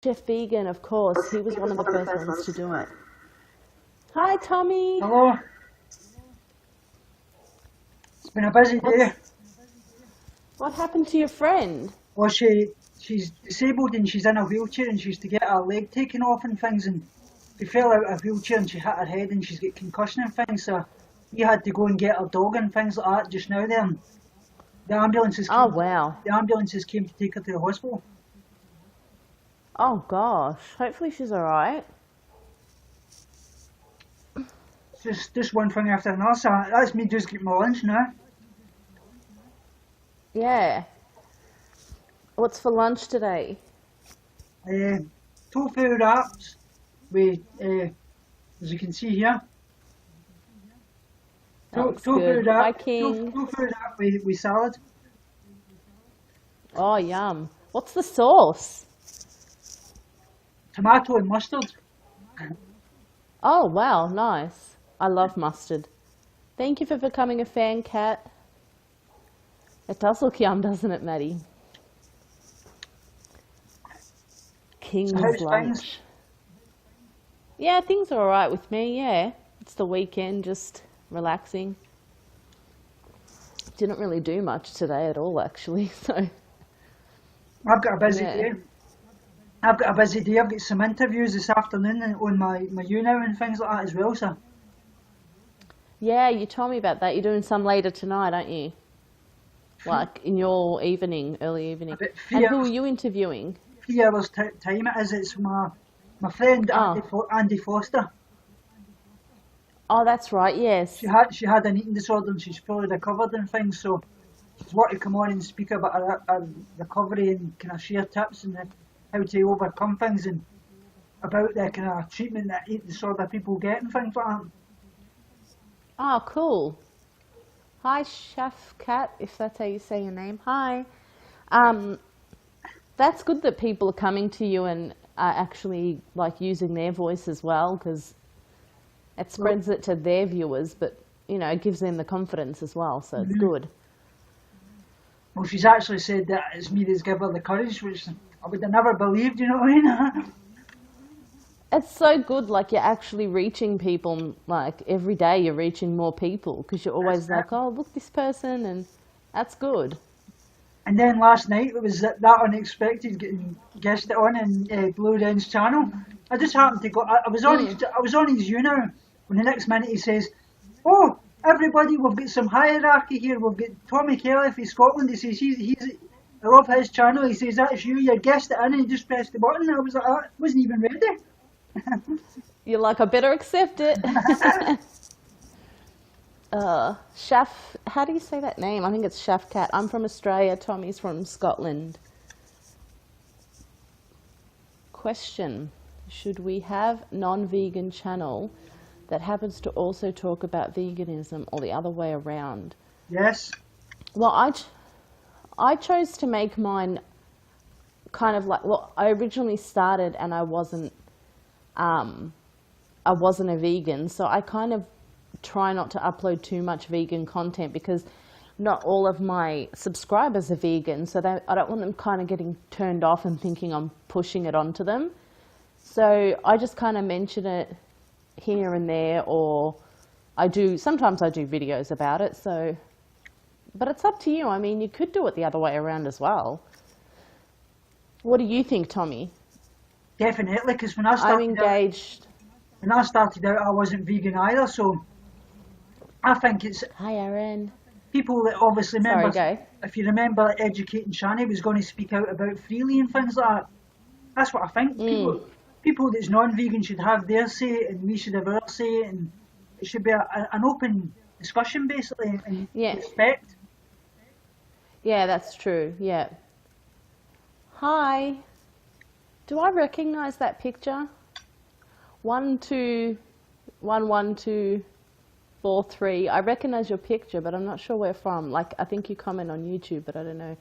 Chef Vegan, of course. He was one of the first ones to do it. Hi, Tommy. Hello. It's been a busy day. What happened to your friend? Well, she's disabled and she's in a wheelchair and she's to get her leg taken off and things, and she fell out of a wheelchair and she hit her head and she's got concussion and things, so we had to go and get her dog and things like that just now then. The ambulances came, Oh, wow. the ambulances came to take her to the hospital. Oh, gosh. Hopefully she's all right. It's just one thing after another, so that's me just getting my lunch now. Yeah. What's for lunch today? Tofu wraps with, as you can see here, That looks good. Hi, King. tofu wrap with salad. Oh, yum. What's the sauce? Tomato and mustard. Oh, wow. Nice. I love mustard. Thank you for becoming a fan, Kat. It does look yum, doesn't it, Maddie? King's So how's lunch. things? Yeah, things are all right with me, yeah. It's the weekend, just relaxing. Didn't really do much today at all, actually, so I've got a busy yeah. day. I've got a busy day. I've got some interviews this afternoon on my Younow and things like that as well, so. Yeah, you told me about that. You're doing some later tonight, aren't you? Like in your evening, early evening. About And who are you interviewing? 3 hours time it is. It's my friend Oh. Andy Foster. Oh, that's right, yes. She had an eating disorder and she's fully recovered and things, so she's wanted to come on and speak about her recovery and kind of share tips and how to overcome things and about the kind of treatment that eating disorder people get and things like that. Oh, cool. Hi, Chef Kat, if that's how you say your name. Hi. That's good that people are coming to you and are actually like using their voice as well, because it spreads it to their viewers, but you know, it gives them the confidence as well, so it's good. Well, she's actually said that it's me that's given her the courage, which I would have never believed, you know what I mean? It's so good, like you're actually reaching people, like every day you're reaching more people, because you're always That's like, oh, look, this person, and that's good. And then last night it was that unexpected getting guested on in Blue Ren's channel. I just happened to go. I was on his Younow when the next minute he says, "Oh, everybody, we've got some hierarchy here. We've got Tommy Kelly from Scotland." He says he's I love his channel. He says that's you. You guessed it in and you just pressed the button. I was like, I wasn't even ready. You're like, I better accept it. Chef, how do you say that name? I think it's Chef Cat. I'm from Australia. Tommy's from Scotland. Question: should we have non-vegan channel that happens to also talk about veganism, or the other way around? Yes. Well, I chose to make mine kind of like, well, I originally started and I wasn't a vegan, so I kind of try not to upload too much vegan content because not all of my subscribers are vegan, so I don't want them kind of getting turned off and thinking I'm pushing it onto them. So I just kind of mention it here and there, or sometimes I do videos about it, so, but it's up to you. I mean, you could do it the other way around as well. What do you think, Tommy? Definitely, because when I'm engaged. When I started out, I wasn't vegan either, so I think it's Hi, Aaron. people that obviously remember. Sorry, go. If you remember, like, Educating Shani was going to speak out about freely and things like that. That's what I think. People that's non-vegan should have their say, and we should have our say, and it should be an open discussion, basically, and respect. Yeah, that's true. Yeah. Hi. Do I recognise that picture? 121123. I recognise your picture, but I'm not sure where from. Like, I think you comment on YouTube, but I don't know.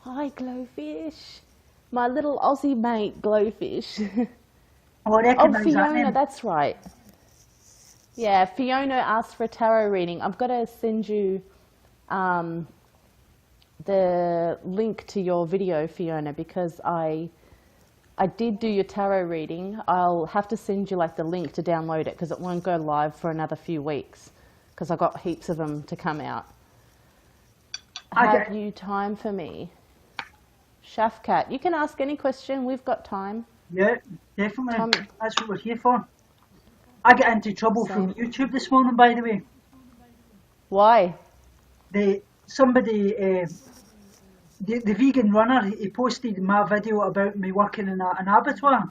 Hi, Glowfish. My little Aussie mate, Glowfish. Oh, Fiona, that's right. Yeah, Fiona asked for a tarot reading. I've got to send you the link to your video, Fiona, because I I did do your tarot reading. I'll have to send you like the link to download it because it won't go live for another few weeks because I got heaps of them to come out. Have you time for me? Shafkat, you can ask any question. We've got time. Yeah, definitely. That's what we're here for. I got into trouble from YouTube this morning, by the way. Why? The vegan runner, he posted my video about me working in an abattoir,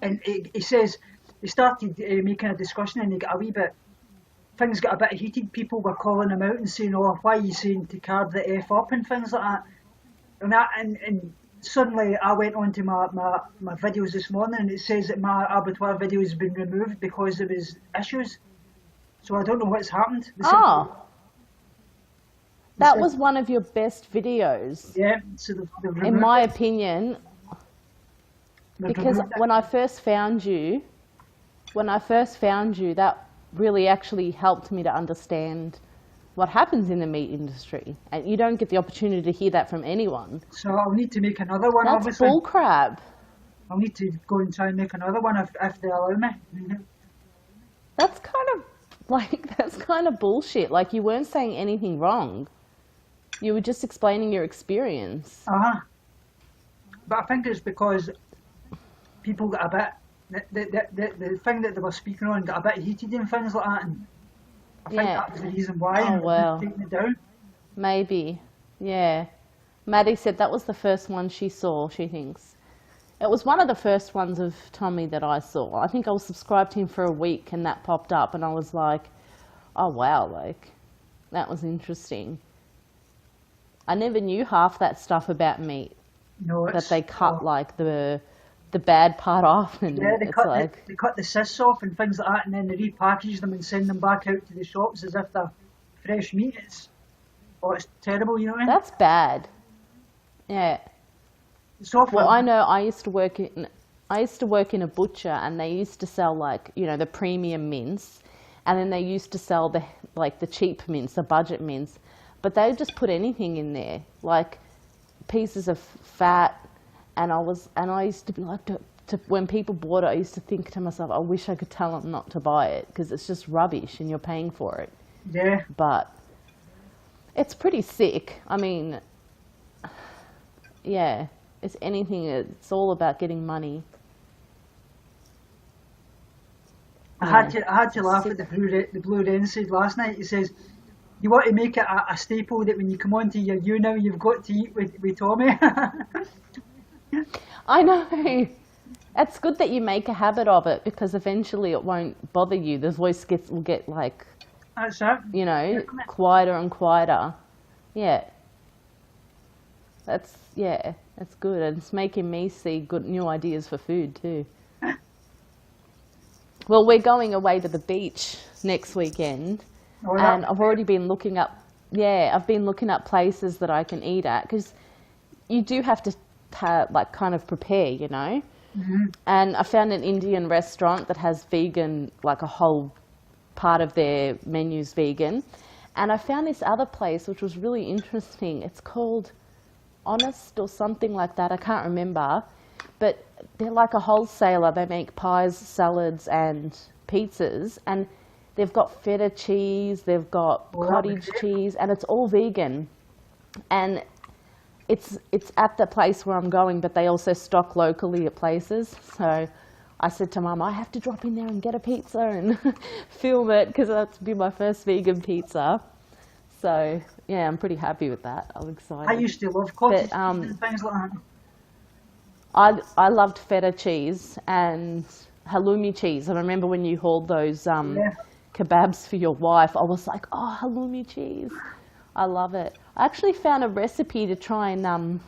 and he says he started making a discussion, and things got a bit heated. People were calling him out and saying, "Oh, why are you saying to carve the F up," and things like that. And suddenly I went on to my videos this morning, and it says that my abattoir video has been removed because there was issues. So I don't know what's happened. That was one of your best videos. Yeah, so they've in my opinion, because when I first found you, that really actually helped me to understand what happens in the meat industry, and you don't get the opportunity to hear that from anyone. So I'll need to make another one. That's obviously. Bull crap. I'll need to go and try and make another one if they allow me. That's kind of bullshit. Like, you weren't saying anything wrong. You were just explaining your experience. But I think it's because people got a bit, the thing that they were speaking on got a bit heated and things like that, and I think that was the reason why. Taking it down. Maybe, yeah. Maddie said that was the first one she saw, she thinks. It was one of the first ones of Tommy that I saw. I think I was subscribed to him for a week and that popped up and I was like, oh wow, like, that was interesting. I never knew half that stuff about meat. No, that they cut like the bad part off, and they cut the cysts off and things like that, and then they repackage them and send them back out to the shops as if they're fresh meat. It's terrible, you know what I mean? That's bad. Yeah. Well, I know I used to work in a butcher, and they used to sell like, you know, the premium mince, and then they used to sell the cheap mince, the budget mince, but they just put anything in there, like pieces of fat, and I used to be like, when people bought it, I used to think to myself, I wish I could tell them not to buy it because it's just rubbish and you're paying for it. Yeah. But it's pretty sick. I mean, yeah, it's all about getting money. I had to laugh at the Blue Wren said last night. He says, you want to make it a staple that when you come onto your Younow, you've got to eat with Tommy. I know. It's good that you make a habit of it because eventually it won't bother you. The voice will get like, that's it. You know, quieter and quieter. Yeah. That's good. And it's making me see good new ideas for food too. Well, we're going away to the beach next weekend. Oh, yeah. And I've already been looking up, I've been looking up places that I can eat at because you do have to kind of prepare, you know. Mm-hmm. And I found an Indian restaurant that has vegan, like a whole part of their menu's vegan. And I found this other place which was really interesting. It's called Honest or something like that. I can't remember. But they're like a wholesaler. They make pies, salads and pizzas. And they've got feta cheese, they've got cottage cheese, and it's all vegan. And it's at the place where I'm going, but they also stock locally at places. So I said to Mum, I have to drop in there and get a pizza and film it because that's be my first vegan pizza. So yeah, I'm pretty happy with that. I'm excited. I used to love cottage cheese and things like that. I loved feta cheese and halloumi cheese. I remember when you hauled those kebabs for your wife, I was like, oh, halloumi cheese. I love it. I actually found a recipe to try and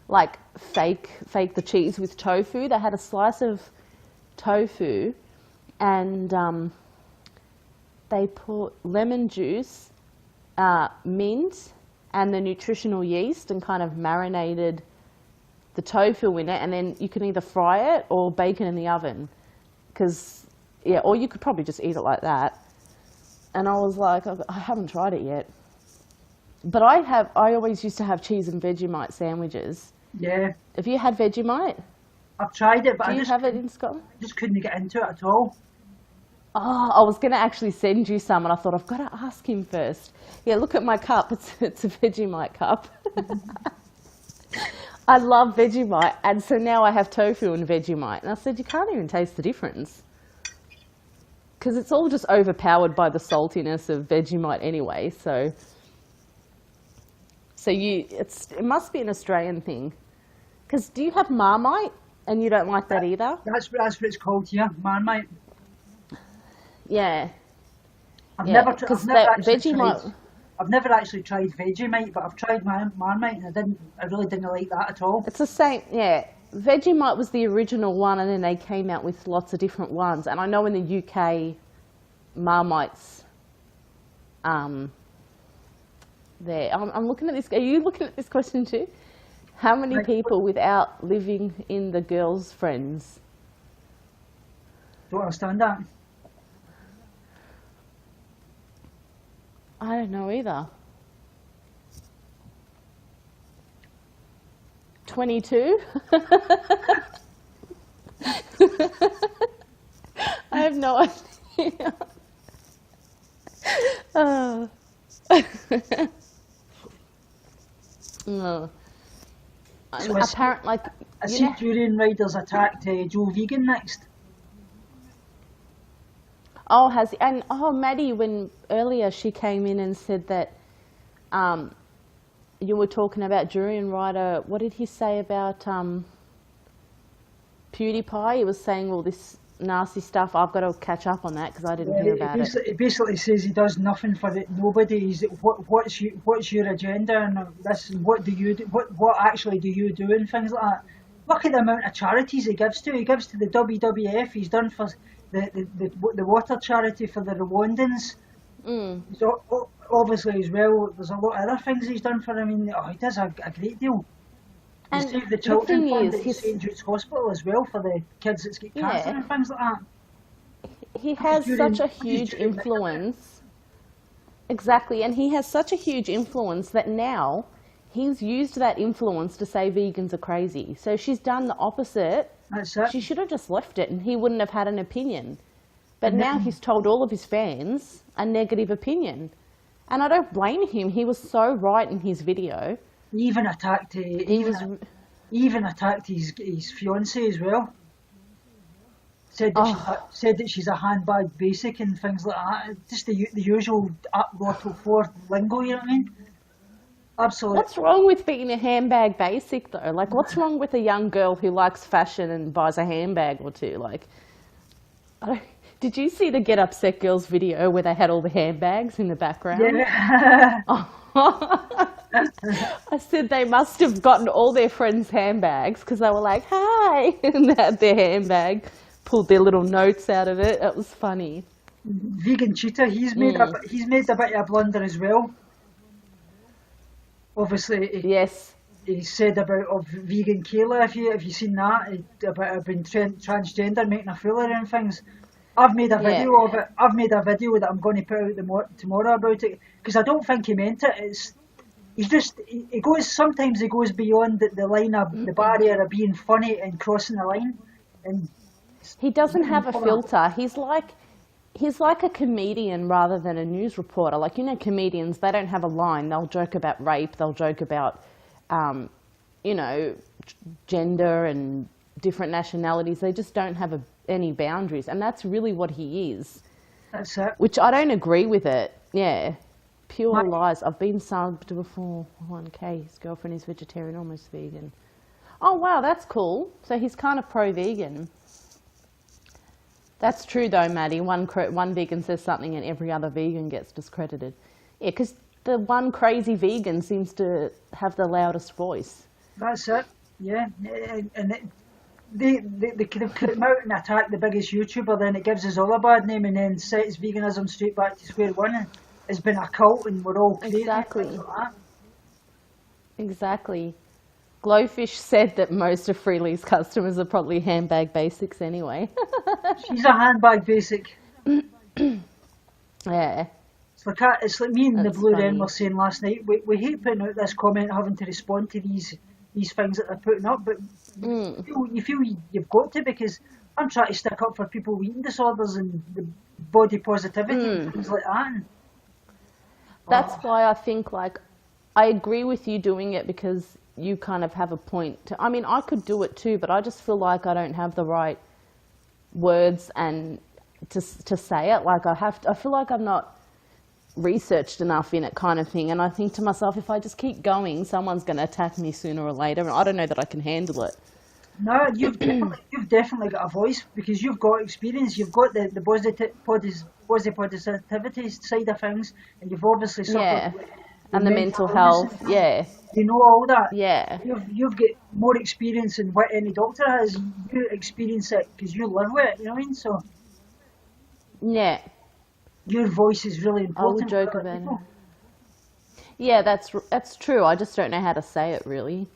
like fake the cheese with tofu. They had a slice of tofu and they put lemon juice, mint and the nutritional yeast and kind of marinated the tofu in it, and then you can either fry it or bake it in the oven. Or you could probably just eat it like that. And I was like, I haven't tried it yet. But I always used to have cheese and Vegemite sandwiches. Yeah, Have you had Vegemite? I've tried it, but Do I you just have it in Scotland? couldn't get into it at all. Oh, I was going to actually send you some, and I thought I've got to ask him first. Yeah, look at my cup. It's a Vegemite cup. I love Vegemite, and so now I have tofu and Vegemite. And I said, you can't even taste the difference. Because it's all just overpowered by the saltiness of Vegemite anyway. So it must be an Australian thing. Because do you have Marmite, and you don't like that either? That's what it's called here, Marmite. Yeah. I've Yeah, never, because Vegemite. I've never actually tried Vegemite, but I've tried Marmite, and I really didn't like that at all. It's the same, yeah. Vegemite was the original one, and then they came out with lots of different ones. And I know in the UK, Marmite's there. I'm looking at this. Are you looking at this question too? How many people without living in the girls' friends? Don't understand that. I don't know either. 22? I have no idea. Oh. No. So Apparently, like, I see Durian Riders attacked Joe Vegan next. Oh, has he? And Maddie, when earlier she came in and said that you were talking about Durian Rider. What did he say about PewDiePie? He was saying all this nasty stuff. I've got to catch up on that because I didn't hear about it. He basically says he does nothing for nobody. He's what's your agenda and this? What do you do? What actually do you do and things like that. Look at the amount of charities he gives to. He gives to the WWF. He's done for the water charity for the Rwandans. So obviously as well, there's a lot of other things he's done for them. I mean, he does a great deal. He And saved the children fund at he's, St Jude's Hospital as well for the kids that's get cancer and things like that. He has such a huge influence. Exactly, and he has such a huge influence that now he's used that influence to say vegans are crazy. So she's done the opposite. That's it. She should have just left it and he wouldn't have had an opinion. But now he's told all of his fans a negative opinion. And I don't blame him. He was so right in his video. He even attacked even attacked his fiancée as well. Said that she's a handbag basic and things like that. Just the usual Lotto 4 lingo, you know what I mean? Absolutely. What's wrong with being a handbag basic though? Like, what's wrong with a young girl who likes fashion and buys a handbag or two? Like, did you see the Get Upset Girls video where they had all the handbags in the background? Yeah. I said they must have gotten all their friends' handbags because they were like, hi, and they had their handbag, pulled their little notes out of it. It was funny. Vegan Cheetah, he's made a bit of a blunder as well. Obviously, yes. He said about vegan Kayla, if you seen that, about being transgender, making a fool of her and things. I've made a video of it. I've made a video that I'm going to put out tomorrow about it because I don't think he meant it. Sometimes he goes beyond the line of the barrier of being funny and crossing the line. And he doesn't have a filter. He's like a comedian rather than a news reporter. Like, you know, comedians, they don't have a line. They'll joke about rape. They'll joke about, you know, gender and different nationalities. They just don't have any boundaries. And that's really what he is. That's it. Which I don't agree with it. Yeah. Pure lies. I've been subbed before. 1K. His girlfriend is vegetarian, almost vegan. Oh, wow, that's cool. So he's kind of pro-vegan. That's true though, Maddie. One vegan says something and every other vegan gets discredited. Yeah, because the one crazy vegan seems to have the loudest voice. That's it. Yeah, and they come out and attack the biggest YouTuber, then it gives us all a bad name and then sets veganism straight back to square one. It's been a cult and we're all crazy. Exactly. Like that. Exactly. Glowfish said that most of Freely's customers are probably handbag basics anyway. She's a handbag basic. Yeah. It's like me and the Blue Den were saying last night. We hate putting out this comment, having to respond to these these things that they're putting up, but you feel you've got to, because I'm trying to stick up for people with eating disorders and the body positivity and things like that. And, That's why I think, like, I agree with you doing it because you kind of have a point. I mean, I could do it too, but I just feel like I don't have the right words and to say it. Like, I feel like I'm not researched enough in it, kind of thing. And I think to myself, if I just keep going, someone's going to attack me sooner or later, and I don't know that I can handle it. no, you've definitely got a voice, because you've got experience. You've got the positivity side of things, and you've obviously suffered with and the mental health. You know all that. Yeah. You've got more experience than what any doctor has. You experience it because you live with it. You know what I mean? So Yeah. your voice is really important. I would joke for about people. it. Yeah, that's true. I just don't know how to say it, really.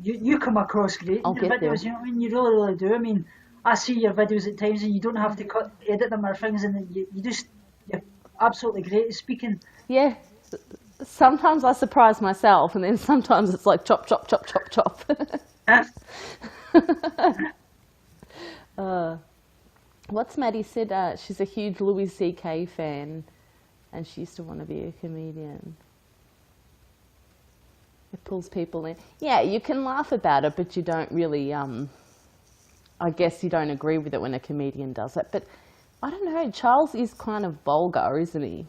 You come across great in your videos. You know what I mean? You really, really do. I mean, I see your videos at times, and you don't have to edit them or things, and you're absolutely great at speaking. Yeah. Sometimes I surprise myself, and then sometimes it's like chop, chop, chop, chop, chop. What's Maddie said? She's a huge Louis C.K. fan, and she used to want to be a comedian. It pulls people in. Yeah, you can laugh about it, but you don't really, I guess you don't agree with it when a comedian does it. But I don't know, Charles is kind of vulgar, isn't he?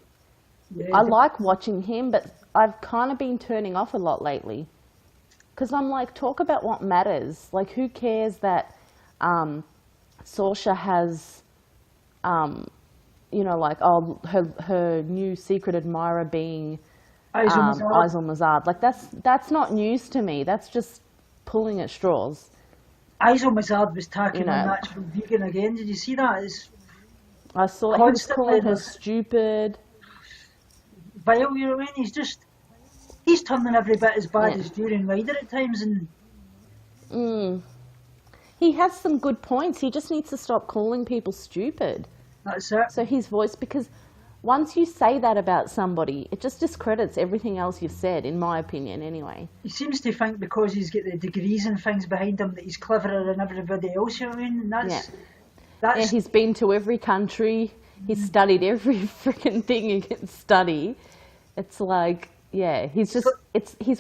Yeah, I like watching him, but I've kind of been turning off a lot lately. Because I'm like, talk about what matters. Like, who cares that Saoirse has, you know, like, oh, her new secret admirer being Aisel Mazard. Like, that's not news to me. That's just pulling at straws. Aisel Mazard was tacking on that from vegan again. Did you see that? I saw he was calling her stupid. Vile, you know what I mean? He's turning every bit as bad as Durian Ryder at times, and he has some good points. He just needs to stop calling people stupid. That's it. So his voice, because once you say that about somebody, it just discredits everything else you've said, in my opinion, anyway. He seems to think because he's got the degrees and things behind him that he's cleverer than everybody else, you know what I mean? That's he's been to every country. He's studied every freaking thing you can study. It's like, yeah, he's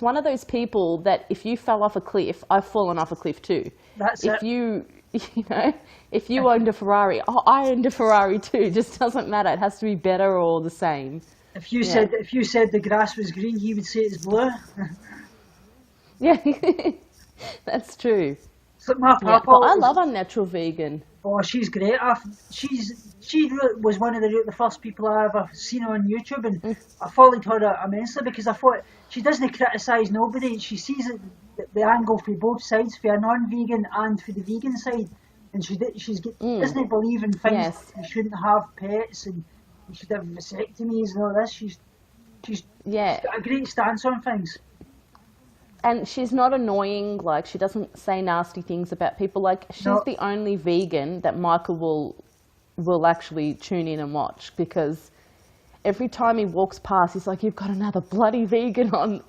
one of those people that if you fell off a cliff, I've fallen off a cliff too. If you owned a Ferrari, I owned a Ferrari too. It just doesn't matter. It has to be better or the same. If you said the grass was green, he would say it's blue. Yeah, that's true. It's like my papa. I love Unnatural Vegan. Oh, she's great. She was one of the first people I ever seen on YouTube, and I followed her immensely because I thought she doesn't criticise nobody. She sees it, the angle for both sides, for a non-vegan and for the vegan side, and doesn't believe in things like you shouldn't have pets and you should have vasectomies and all this. She's got a great stance on things. And she's not annoying, like, she doesn't say nasty things about people. Like, she's the only vegan that Michael will actually tune in and watch, because every time he walks past, he's like, you've got another bloody vegan on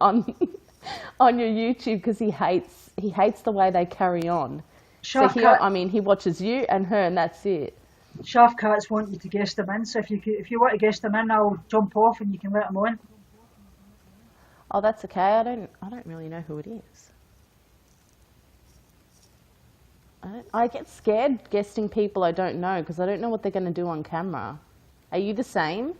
your YouTube, because he hates the way they carry on. So he watches you and her, and that's it. Shaft Cats want you to guest them in, so if you want to guest them in, I'll jump off and you can let them on. Oh, that's okay. I don't really know who it is. I get scared guesting people I don't know because I don't know what they're going to do on camera. Are you the same?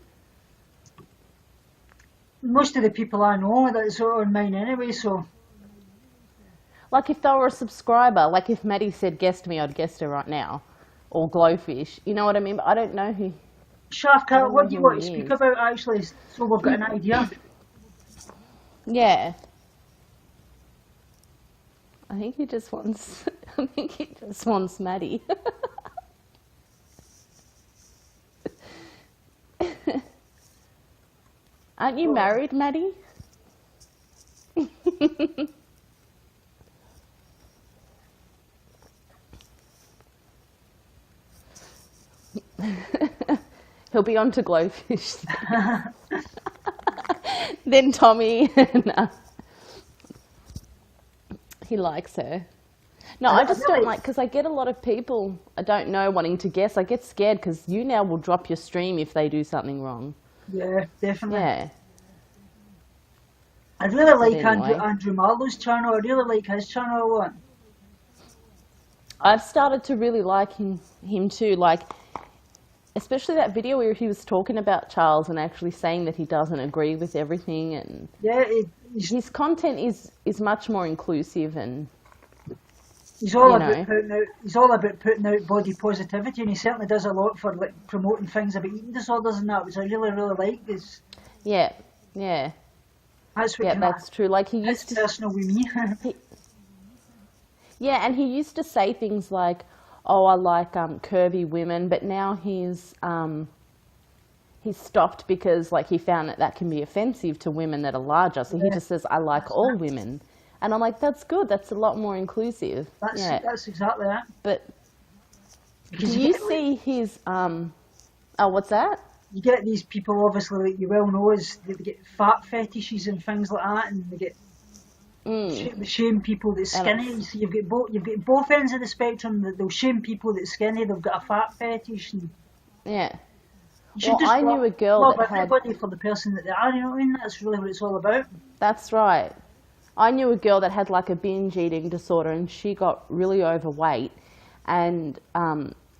Most of the people I know, that's on mine anyway, so... Like if they were a subscriber, like if Maddie said guest me, I'd guest her right now. Or Glowfish, you know what I mean? But I don't know who... Shaft Cat, what do you want to speak about actually, so we've got an idea? Yeah. I think he just wants Maddie. Aren't you married, Maddie? He'll be on to Glowfish. Then Tommy. He likes her. No, I I just really- don't like, because I get a lot of people I don't know wanting to guess. I get scared because Younow will drop your stream if they do something wrong. Yeah, definitely. Yeah. I really like anyway. Andrew Marlowe's channel. I really like his channel a lot. I've started to really like him too. Like, especially that video where he was talking about Charles and actually saying that he doesn't agree with everything. And Yeah, his content is much more inclusive and... he's all you about know. putting out body positivity, and he certainly does a lot for like promoting things about eating disorders and that, which I really like. Is Yeah. that's what Yeah, kinda that's true. Like, he hits used to... personal with me. Yeah, and he used to say things like, "Oh, I like curvy women," but now he's stopped because like he found that can be offensive to women that are larger. So he just says, "I like all women," and I'm like, "That's good. That's a lot more inclusive." That's exactly that. But Because do you see his Oh, what's that? you get these people, obviously, like you well know, is they get fat fetishes and things like that, and they get they shame people that's skinny. So you've got both ends of the spectrum. That they'll shame people that's skinny. They've got a fat fetish. And Yeah. you should Well, just I knew a girl love that had... everybody for the person that they are. You know what I mean? That's really what it's all about. That's right. I knew a girl that had like a binge eating disorder, and she got really overweight, and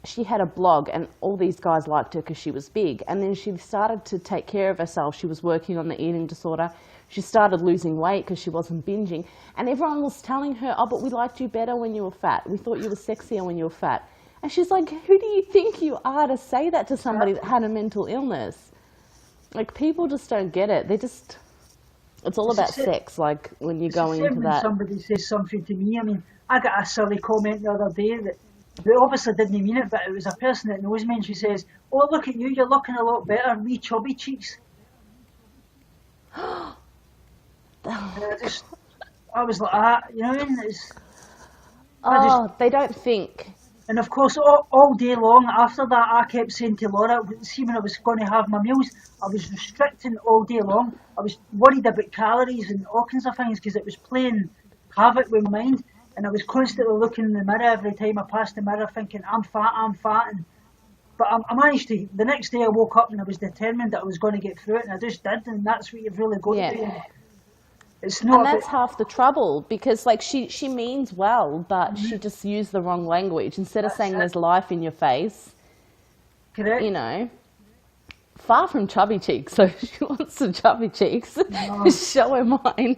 she had a blog, and all these guys liked her because she was big. And then she started to take care of herself. She was working on the eating disorder. She started losing weight because she wasn't binging, and everyone was telling her, "Oh, but we liked you better when you were fat. We thought you were sexier when you were fat." And she's like, "Who do you think you are to say that to somebody that had a mental illness?" Like, people just don't get it. It's all about sex, like, when you go into When that. somebody says something to me, I mean, I got a silly comment the other day that they obviously didn't mean it, but it was a person that knows me, and she says, "Oh, look at you, you're looking a lot better, wee chubby cheeks." And I was like, you know what I mean? They don't think. And of course, all day long after that, I kept saying to Laura, see, when I was going to have my meals, I was restricting all day long. I was worried about calories and all kinds of things because it was playing havoc with my mind. And I was constantly looking in the mirror every time I passed the mirror thinking, I'm fat. But I managed to, the next day I woke up and I was determined that I was going to get through it, and I just did, and that's what you've really got to do. It's not and that's half the trouble, because like she means well, but she just used the wrong language. Instead of saying there's life in your face, correct. You know, far from chubby cheeks. So if she wants some chubby cheeks, show her mine.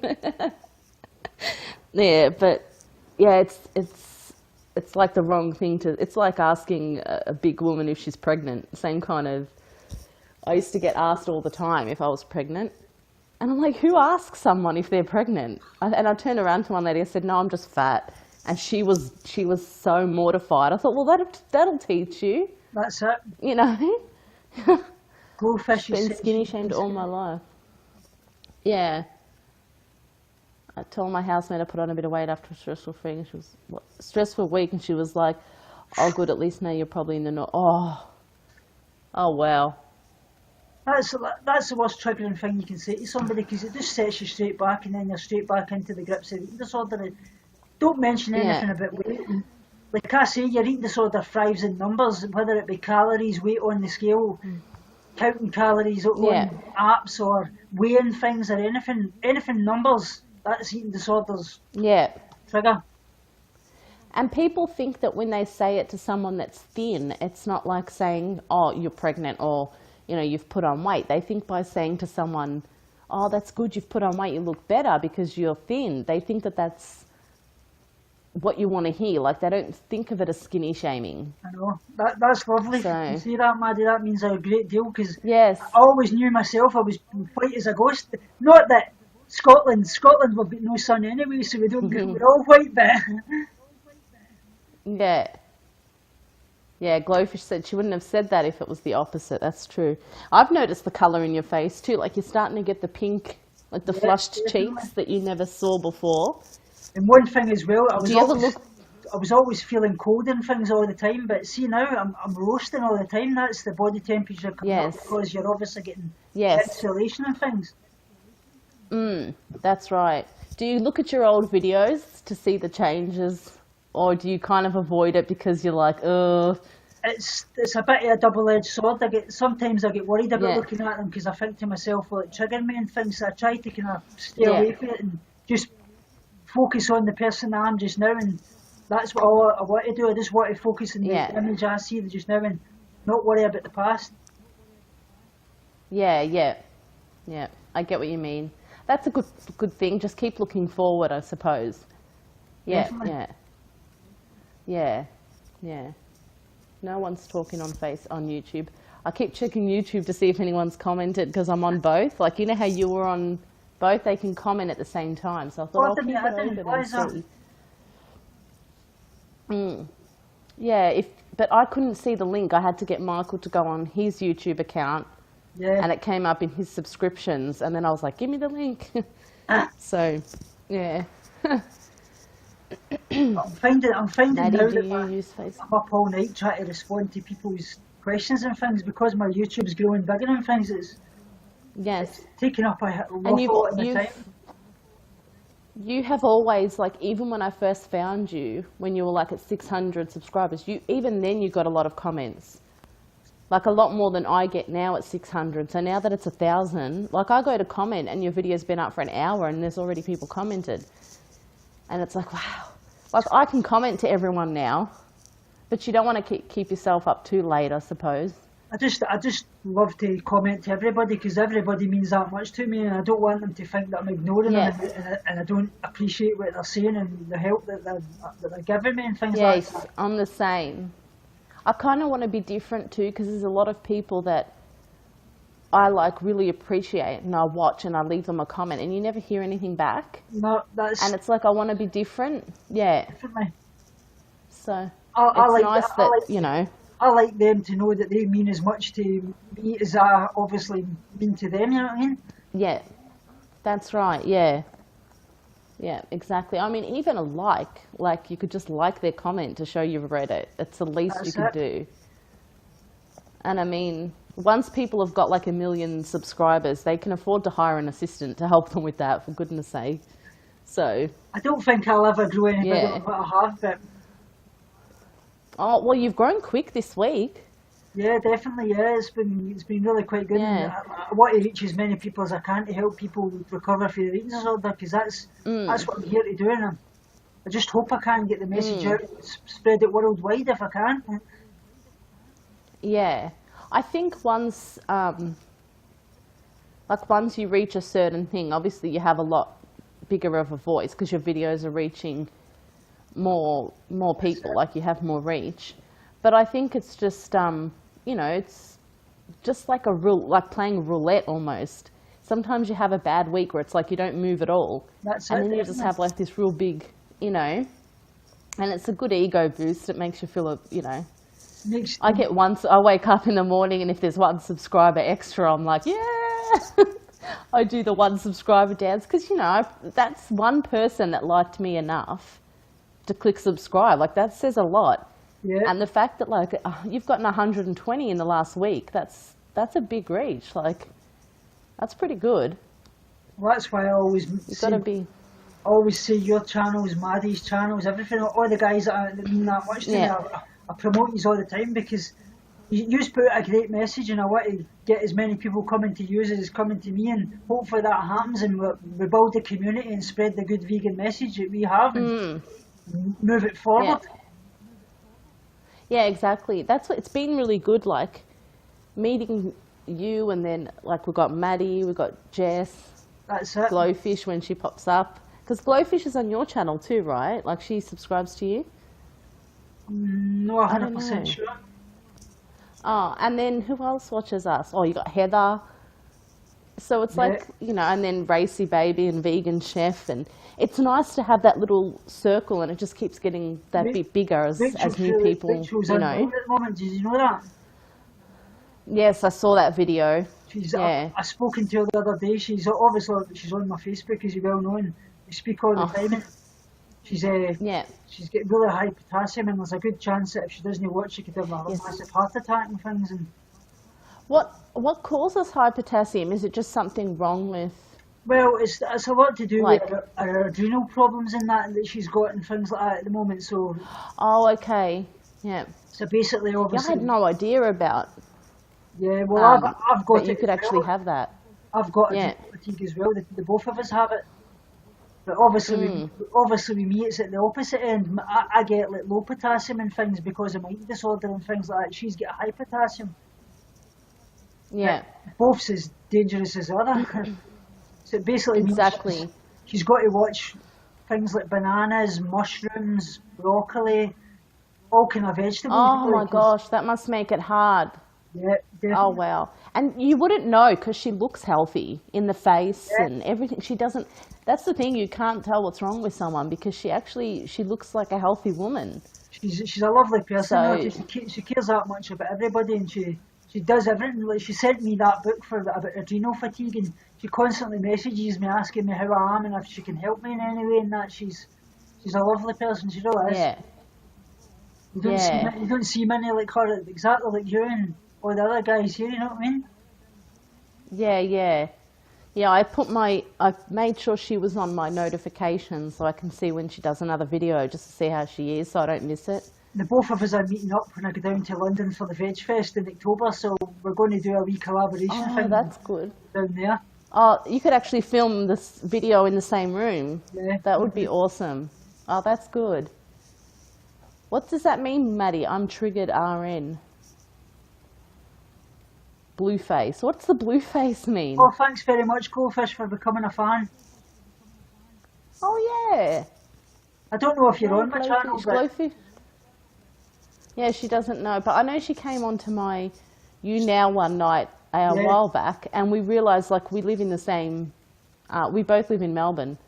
Yeah, but yeah, it's like the wrong thing to. It's like asking a big woman if she's pregnant. Same kind of. I used to get asked all the time if I was pregnant. And I'm like, who asks someone if they're pregnant? And I turned around to one lady, I said, "No, I'm just fat." And she was so mortified. I thought, well, that'll teach you. That's it. You know? Goldfish is Been skinny shamed all my life. Yeah. I told my housemate I put on a bit of weight after a stressful week, and she was stressful week, and she was like, "Oh, good, at least now you're probably in the oh wow." That's the worst triggering thing you can say to somebody, because it just sets you straight back, and then you're straight back into the grips of eating disorder. Don't mention anything about weight. And like I say, your eating disorder thrives in numbers, whether it be calories, weight on the scale, counting calories on apps, or weighing things, or anything numbers. That's eating disorders. Yeah. Trigger. And people think that when they say it to someone that's thin, it's not like saying, "Oh, you're pregnant," or, you know, "You've put on weight." They think by saying to someone, "Oh, that's good, you've put on weight, you look better because you're thin," they think that that's what you want to hear. Like, they don't think of it as skinny shaming. I know. That's lovely. So, you see that, Maddie? That means a great deal, because yes. I always knew myself I was white as a ghost. Not that Scotland we've got no sun anyway, so we're all white, but... Yeah, Glowfish said she wouldn't have said that if it was the opposite. That's true. I've noticed the colour in your face too. Like, you're starting to get the pink, like the flushed cheeks that you never saw before. And one thing as well, I was always feeling cold and things all the time, but see now I'm roasting all the time. That's the body temperature coming up, because you're obviously getting insulation and things. That's right. Do you look at your old videos to see the changes, or do you kind of avoid it because you're like, oh, It's a bit of a double-edged sword. Sometimes I get worried about yeah, looking at them because I think to myself, will it trigger me and things. So I try to kind of stay yeah, away from it and just focus on the person I am just now, and that's what all I want to do. I just want to focus on the yeah, image I see just now and not worry about the past. yeah, yeah, yeah. I get what you mean. That's a good thing. Just keep looking forward, I suppose. Yeah, Definitely. yeah, yeah, yeah. No one's talking on YouTube. I keep checking YouTube to see if anyone's commented because I'm on both. Like, you know how you were on both? They can comment at the same time. So I thought Oh, I'll keep I it didn't open and realise that. see. Yeah, but I couldn't see the link. I had to get Michael to go on his YouTube account, Yeah. and it came up in his subscriptions. And then I was like, give me the link. So, yeah. I'm finding Maddie, now do that you use Facebook? I'm up all night trying to respond to people's questions and things because my YouTube's growing bigger and things. It's Yes. taking up an And awful lot of the time. you have always, like, even when I first found you, when you were like at 600 subscribers, even then you got a lot of comments. Like a lot more than I get now at 600. So now that it's 1,000, like I go to comment and your video's been up for an hour and there's already people commented. And it's like, wow. Like I can comment to everyone now, but you don't want to keep yourself up too late, I suppose. I just love to comment to everybody because everybody means that much to me, and I don't want them to think that I'm ignoring Yeah. them and I don't appreciate what they're saying and the help that they're giving me and things like Yes, that. I'm the same. I kind of want to be different too because there's a lot of people that I like really appreciate and I watch and I leave them a comment and you never hear anything back. No, that's And it's like I want to be different. Yeah. definitely. So I it's like nice that. that, you know. I like them to know that they mean as much to me as I obviously mean to them. You know what I mean? Yeah, that's right. Yeah. Yeah, exactly. I mean, even a like you could just like their comment to show you've read it. It's the least you That's could it. do. And I mean, once people have got like 1 million subscribers, they can afford to hire an assistant to help them with that, for goodness sake. So, I don't think I'll ever grow any bigger Yeah. than what I have, but oh, well, you've grown quick this week. yeah, definitely, yeah, it's been really quite good. And Yeah. I want to reach as many people as I can to help people recover from the eating disorder because that's what I'm here to do. And I just hope I can get the message out, spread it worldwide if I can. Yeah. I think once you reach a certain thing, obviously you have a lot bigger of a voice because your videos are reaching more people, like you have more reach. But I think it's just, you know, it's just like like playing roulette almost. Sometimes you have a bad week where it's like you don't move at all. That's And it. then you just have like this real big, you know, and it's a good ego boost. It makes you feel, you know, Makes, I wake up in the morning and if there's one subscriber extra, I'm like, yeah, I do the one subscriber dance because, you know, that's one person that liked me enough to click subscribe. Like that says a lot. yeah. And the fact that like you've gotten 120 in the last week, that's a big reach. Like that's pretty good. Well, that's why I always You've got to be, always say your channels, Maddie's channels, everything, all the guys that mean that much to me, I promote you all the time because you put out a great message and I want to get as many people coming to you as coming to me, and hopefully that happens and we build a community and spread the good vegan message that we have and move it forward. yeah, exactly. That's what, it's been really good, like meeting you and then like we've got Maddie, we've got Jess, That's it. Glowfish when she pops up. Because Glowfish is on your channel too, right? Like she subscribes to you? No, I don't 100% know. sure. Oh, and then who else watches us? Oh, you got Heather. So it's like, you know, and then Racy Baby and Vegan Chef. And it's nice to have that little circle and it just keeps getting that bit bigger as new people, Rachel's you in know. at the moment, did you know that? Yes, I saw that video. She's, Yeah. I spoken to her the other day. She's obviously she's on my Facebook, as you well know, and we speak all the time. And she's Yeah. she's getting really high potassium, and there's a good chance that if she doesn't watch, she could have a massive heart attack and things. And What causes high potassium? Is it just something wrong with? Well, it's a lot to do with Like, her adrenal problems and that she's got and things like that at the moment. oh, okay, yeah, So basically, yeah. I had obviously, no idea about yeah. Well, I've that got you it could as actually well. have that. I've got Yeah. adrenal fatigue as well. The both of us have it. But obviously, Mm. obviously with me, it's at the opposite end. I get like low potassium and things because of my eating disorder and things like that. She's got high potassium. But Yeah. both's as dangerous as the other. So it basically means Exactly. she's got to watch things like bananas, mushrooms, broccoli, all kind of vegetables, Oh really. my 'Cause, gosh, that must make it hard. yeah, Oh definitely. wow. And you wouldn't know because she looks healthy in the face Yeah, and everything. She doesn't, that's the thing, you can't tell what's wrong with someone because she looks like a healthy woman. she's a lovely person though. So, She cares that much about everybody, and she does everything. Like she sent me that book about adrenal fatigue, and she constantly messages me asking me how I am and if she can help me in any way. And that she's a lovely person. She really is. yeah. Yeah. You don't see many like her, exactly like you and all the other guys here. You know what I mean? Yeah, yeah. Yeah, I made sure she was on my notifications so I can see when she does another video just to see how she is so I don't miss it. The both of us are meeting up when I go down to London for the Veg Fest in October, so we're going to do a wee collaboration Oh, thing that's good. down there. Oh, you could actually film this video in the same room. Yeah. That would be awesome. Oh, that's good. What does that mean, Maddie? I'm triggered RN. Blue face. What's the blue face mean? Oh, thanks very much, Goldfish, for becoming a fan. Oh, yeah. I don't know if you're Yeah, on my channel, glowfish. but Glowfish. Yeah, she doesn't know, but I know she came onto my Younow one night a yeah, while back, and we realised like we live in the same. We both live in Melbourne,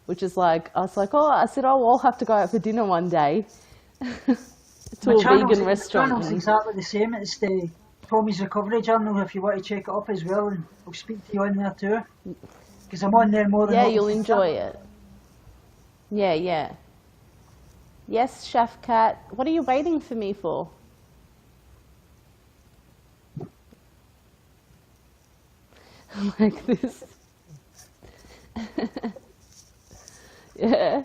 which is like I was like, oh, I said, oh, we'll have to go out for dinner one day to a vegan my restaurant. channel's exactly the same. It's the Tommy's Recovery Journal. If you want to check it up as well, and I'll speak to you on there too, because I'm on there more than Yeah, what you'll enjoy it. Yeah, yeah. Yes, Chef Cat. What are you waiting for me for? Like this. Yeah.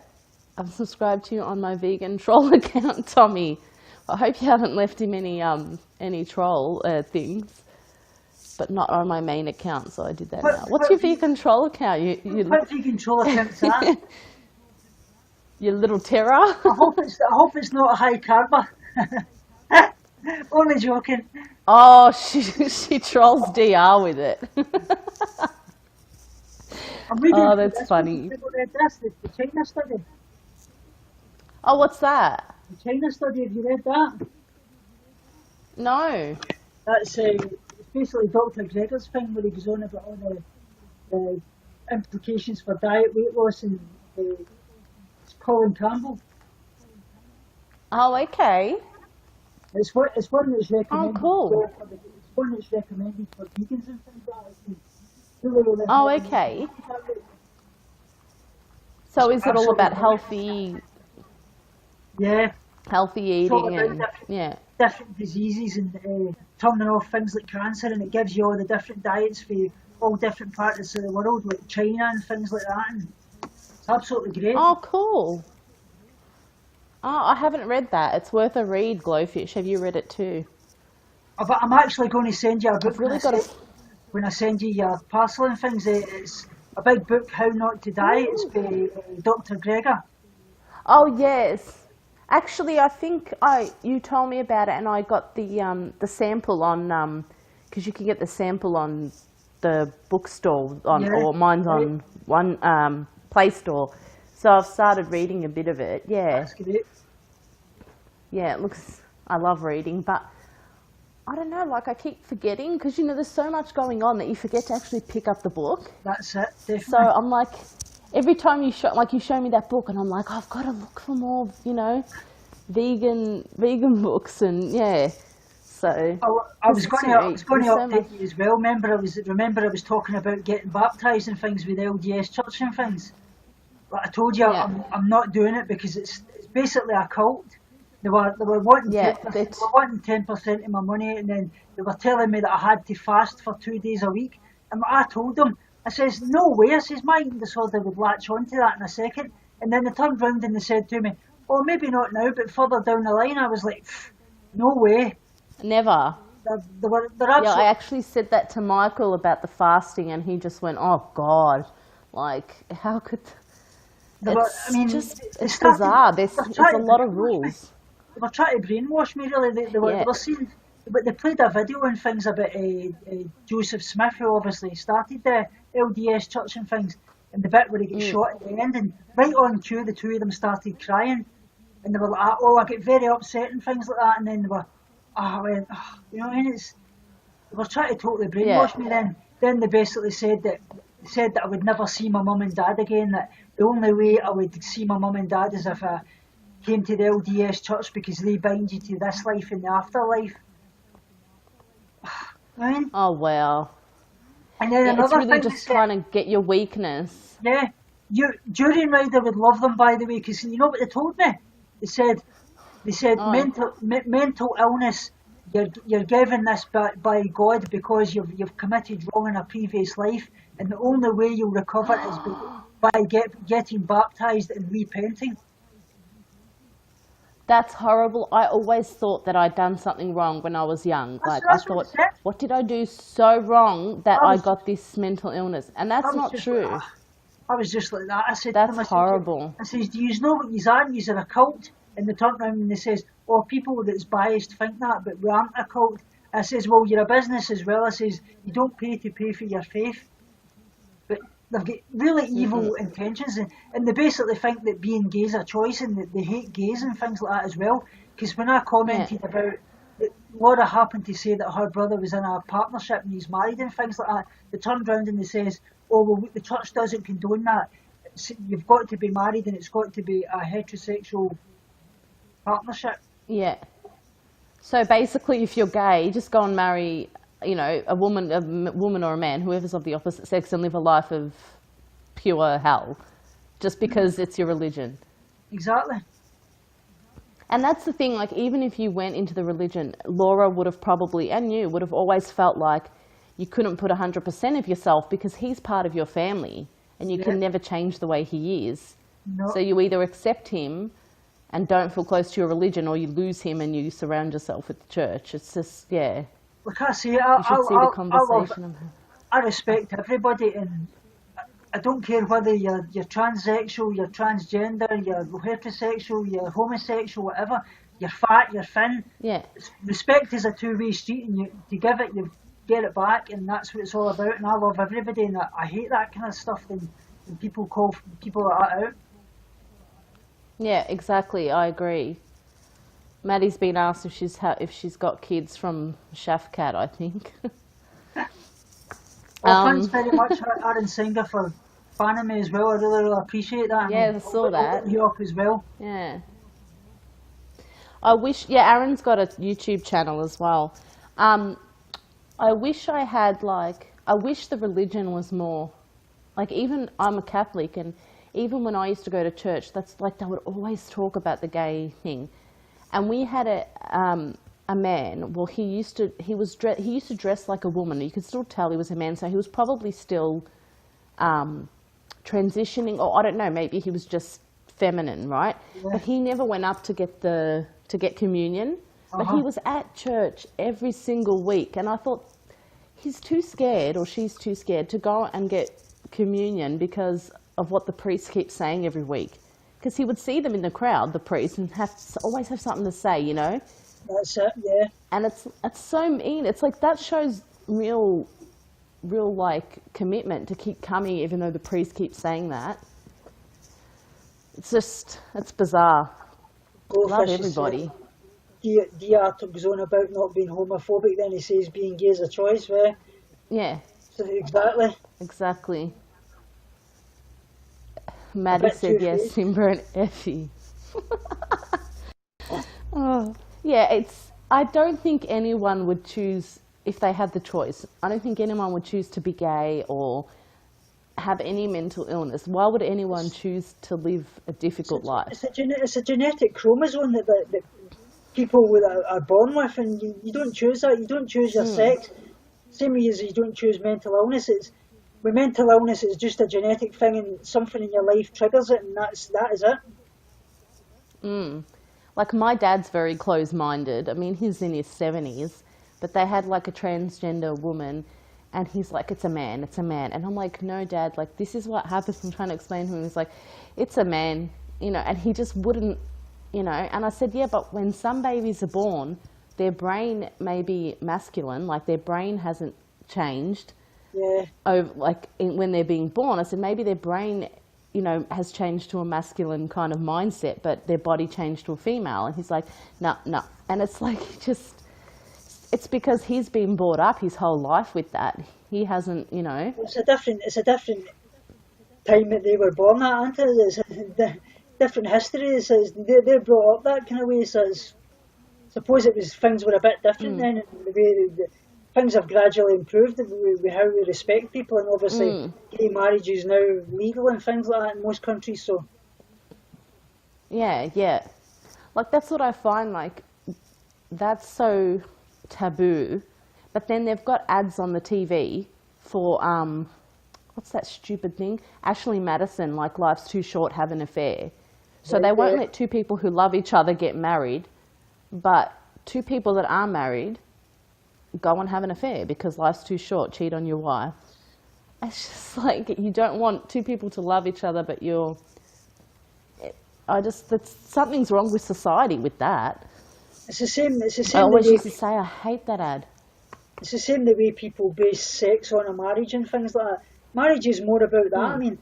I'm subscribed to you on my vegan troll account, Tommy. I hope you haven't left him any troll things, but not on my main account, so I did that now. What's your vegan troll account? What vegan troll account's that? You little terror. I hope it's not a high carber. Only joking. Oh, she trolls DR with it. I'm reading Oh, through that's this. funny. People read this, the China study. Oh, what's that? The China study, have you read that? No. That's it's basically Dr. Gregor's thing where he goes on about all the implications for diet, weight loss, and it's Colin Campbell. Oh, okay. It's one that's Oh, recommended. cool. It's one that's recommended for vegans and things like that. Really Oh, okay. So is it all about healthy Yeah, eating it's all about and yeah. different diseases and turning off things like cancer, and it gives you all the different diets for all different parts of the world, like China and things like that. And it's absolutely great. Oh, cool. Oh, I haven't read that. It's worth a read, Glowfish. Have you read it too? I'm actually going to send you a book I've really got to. when I send you your parcel and things. It's a big book, How Not to Die. It's by Dr. Gregor. Oh yes. Actually, I think you told me about it, and I got the sample on because you can get the sample on the bookstore or mine's on one Play Store. So I've started reading a bit of it. Yeah, That's great. yeah. It looks. I love reading, but I don't know. Like I keep forgetting because there's so much going on that you forget to actually pick up the book. That's it, definitely. So I'm like, every time you show me that book, and I'm like, I've got to look for more, vegan books, and yeah. So I was going to update much. you as well. Remember I was talking about getting baptised and things with the LDS Church and things. But I told you Yeah. I'm not doing it because it's basically a cult. They were wanting Yeah, 10%, they were wanting 10% of my money, and then they were telling me that I had to fast for 2 days a week. And I told them I says, no way. I says, my eating disorder would latch onto that in a second. And then they turned round and they said to me, oh, maybe not now, but further down the line. I was like, no way. Never. They're Yeah, I absolutely... actually said that to Michael about the fasting, and he just went, "Oh God, like how could?" I mean, It's bizarre. It's a lot of brainwash me. rules. They were trying to brainwash me, really. They Yeah. were seeing, but they played a video and things about Joseph Smith, who obviously started the LDS church and things, and the bit where he gets shot at the end, and right on cue, the two of them started crying, and they were like, "Oh, I get very upset," and things like that, and then they were, I went, oh, you know, and they were trying to totally brainwash me. Then they basically said that I would never see my mum and dad again. That the only way I would see my mum and dad is if I came to the LDS church, because they bind you to this life and the afterlife. Right? Oh wow. And then Yeah, it's another really thing just they trying said, to get your weakness. yeah, Jury Rider would love them, by the way, because you know what they told me? They said Oh, mental illness. You're given this by God because you've committed wrong in a previous life, and the only way you'll recover is by getting baptized and repenting. that's horrible. I always thought that I'd done something wrong when I was young. Like I That's what thought, they said. what did I do so wrong that I I was got this mental illness? And I that's was not just true. like, I was just like that. I said to That's them, horrible. I says, do you know what you are? You're a cult. And they turn around and they says, oh, people that's biased think that, but we aren't a cult. I says, well, you're a business as well. I says, you don't pay to pay for your faith. But they've got really evil intentions, and they basically think that being gay is a choice, and that they hate gays and things like that as well. Because when I Yeah. commented about it, Laura happened to say that her brother was in a partnership and he's married and things like that, they turned round and they says, oh, well, the church doesn't condone that. You've got to be married and it's got to be a heterosexual partnership. Yeah. So basically, if you're gay, just go and marry, a woman or a man, whoever's of the opposite sex, and live a life of pure hell, just because it's your religion. Exactly. And that's the thing. Like, even if you went into the religion, Laura would have probably, and you would have always felt like you couldn't put 100% of yourself because he's part of your family, and you can never change the way he is. No. So you either accept him and don't feel close to your religion, or you lose him and you surround yourself with the church. It's just, yeah. Like I say, You should see the conversation. I respect everybody, and I don't care whether you're transsexual, you're transgender, you're heterosexual, you're homosexual, whatever. You're fat, you're thin. Yeah. Respect is a two-way street, and to give it, you get it back, and that's what it's all about. And I love everybody, and I hate that kind of stuff when people call people like that out. Yeah, exactly. I agree. Maddie's been asked if she's got kids from Shafkat, I think. Well, thanks very much, Aaron Singer, for fanning me as well. I really appreciate that. Yeah, and I saw that. I'll look you up as well. Yeah. Aaron's got a YouTube channel as well. I wish I wish the religion was more, like, even I'm a Catholic, and even when I used to go to church, that's like they would always talk about the gay thing. And we had a man. Well, he used to dress like a woman. You could still tell he was a man, so he was probably still transitioning, or I don't know, maybe he was just feminine, right? Yeah. But he never went up to get communion. But he was at church every single week, and I thought he's too scared, or she's too scared to go and get communion because of what the priest keeps saying every week. Because he would see them in the crowd, the priest, and always have something to say, you know. That's it, yeah. And it's so mean. It's like that shows real like commitment to keep coming, even though the priest keeps saying that. It's bizarre. Love everybody. Dia goes on about not being homophobic, then he says being gay is a choice, right? Yeah. So exactly. Exactly. Maddie said yes, Simba and Effie. Oh, yeah, I don't think anyone would choose, if they had the choice, I don't think anyone would choose to be gay or have any mental illness. Why would anyone choose to live a difficult life? It's a genetic chromosome that people are born with, and you don't choose that. You don't choose your sex. Same as you don't choose mental illness. with mental illness, it's just a genetic thing, and something in your life triggers it, and that is it. Like my dad's very close-minded. I mean, he's in his 70s, but they had like a transgender woman, and he's like, it's a man, it's a man. And I'm like, no, Dad, like this is what happens. I'm trying to explain to him. He's like, it's a man, you know, and he just wouldn't, you know. And I said, yeah, but when some babies are born, their brain may be masculine, like their brain hasn't changed. Yeah. Over, like when they're being born. I said, maybe their brain, you know, has changed to a masculine kind of mindset, but their body changed to a female. And he's like, no, no. And it's like, just, it's because he's been brought up his whole life with that. He hasn't, you know. It's a different time that they were born at, isn't it? It's a different history. They're brought up that kind of way. So suppose things were a bit different then. The way things have gradually improved with how we respect people, and obviously gay marriage is now legal and things like that in most countries. So yeah, like that's what I find, like that's so taboo. But then they've got ads on the TV for what's that stupid thing? Ashley Madison, like life's too short, have an affair. So they won't let two people who love each other get married, but two people that are married go and have an affair because life's too short, cheat on your wife. It's just like, you don't want two people to love each other, but something's wrong with society with that. it's the same. I always used to say, I hate that ad. It's the same the way people base sex on a marriage and things like that. Marriage is more about that. I mean,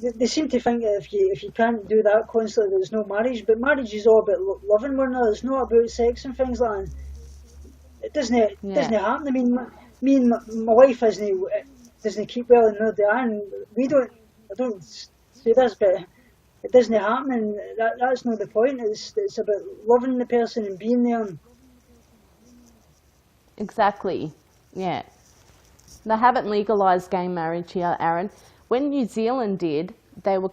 they seem to think that if you can't do that constantly, there's no marriage. But marriage is all about loving one another. It's not about sex and things like that. It doesn't happen. I mean, me and my wife doesn't keep well in the eye, and I don't say this, but it doesn't happen, and that's not the point. It's about loving the person and being there. Exactly. Yeah. They haven't legalised gay marriage here, Aaron. When New Zealand did, they were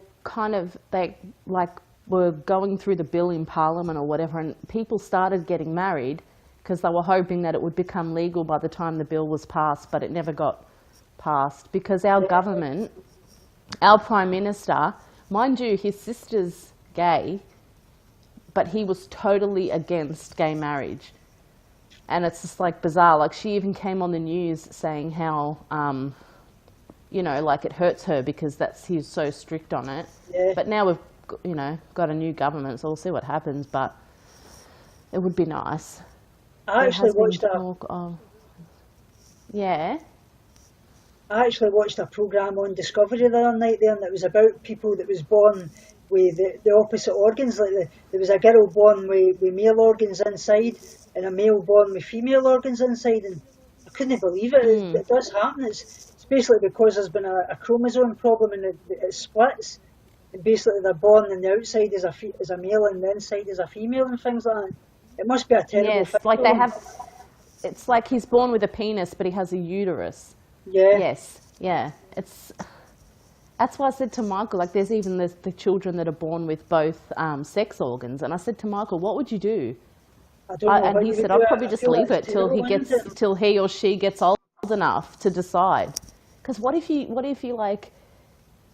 were going through the bill in Parliament or whatever, and people started getting married because they were hoping that it would become legal by the time the bill was passed, but it never got passed because our government, our Prime Minister, mind you, his sister's gay, but he was totally against gay marriage. And it's just like bizarre. Like she even came on the news saying how, you know, like it hurts her because he's so strict on it. Yeah. But now we've, you know, got a new government, so we'll see what happens. But it would be nice. I actually watched Yeah. I actually watched a programme on Discovery the other night there, and it was about people that was born with the opposite organs. Like there was a girl born with male organs inside, and a male born with female organs inside, and I couldn't believe it. It does happen. It's basically because there's been a chromosome problem, and it splits, and basically they're born and the outside is a male and the inside is a female and things like that. It must be a terrible thing. Yes, like they have. It's like he's born with a penis, but he has a uterus. Yeah. Yes. Yeah. That's why I said to Michael, like, there's even the children that are born with both sex organs, and I said to Michael, what would you do? I don't know. And he said, I'd probably just leave it till he or she gets old enough to decide. Because what if you like,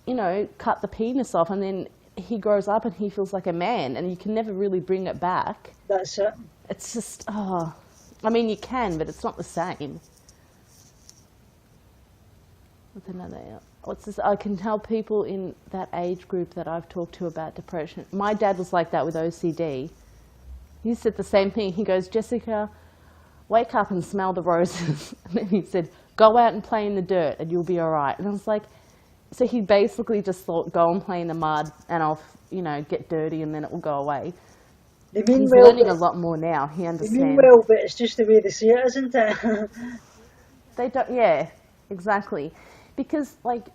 you know, cut the penis off and then he grows up and he feels like a man and you can never really bring it back. That's it. It's just, I mean, you can, but it's not the same. What's another? What's this? I can tell people in that age group that I've talked to about depression. My dad was like that with OCD. He said the same thing. He goes, Jessica, wake up and smell the roses. And then he said, go out and play in the dirt and you'll be all right. And I was like, so he basically just thought, go and play in the mud and I'll, you know, get dirty and then it will go away. He's learning a lot more now. He understands. They mean well, but it's just the way they say it, isn't it? They don't, yeah, exactly. Because, like,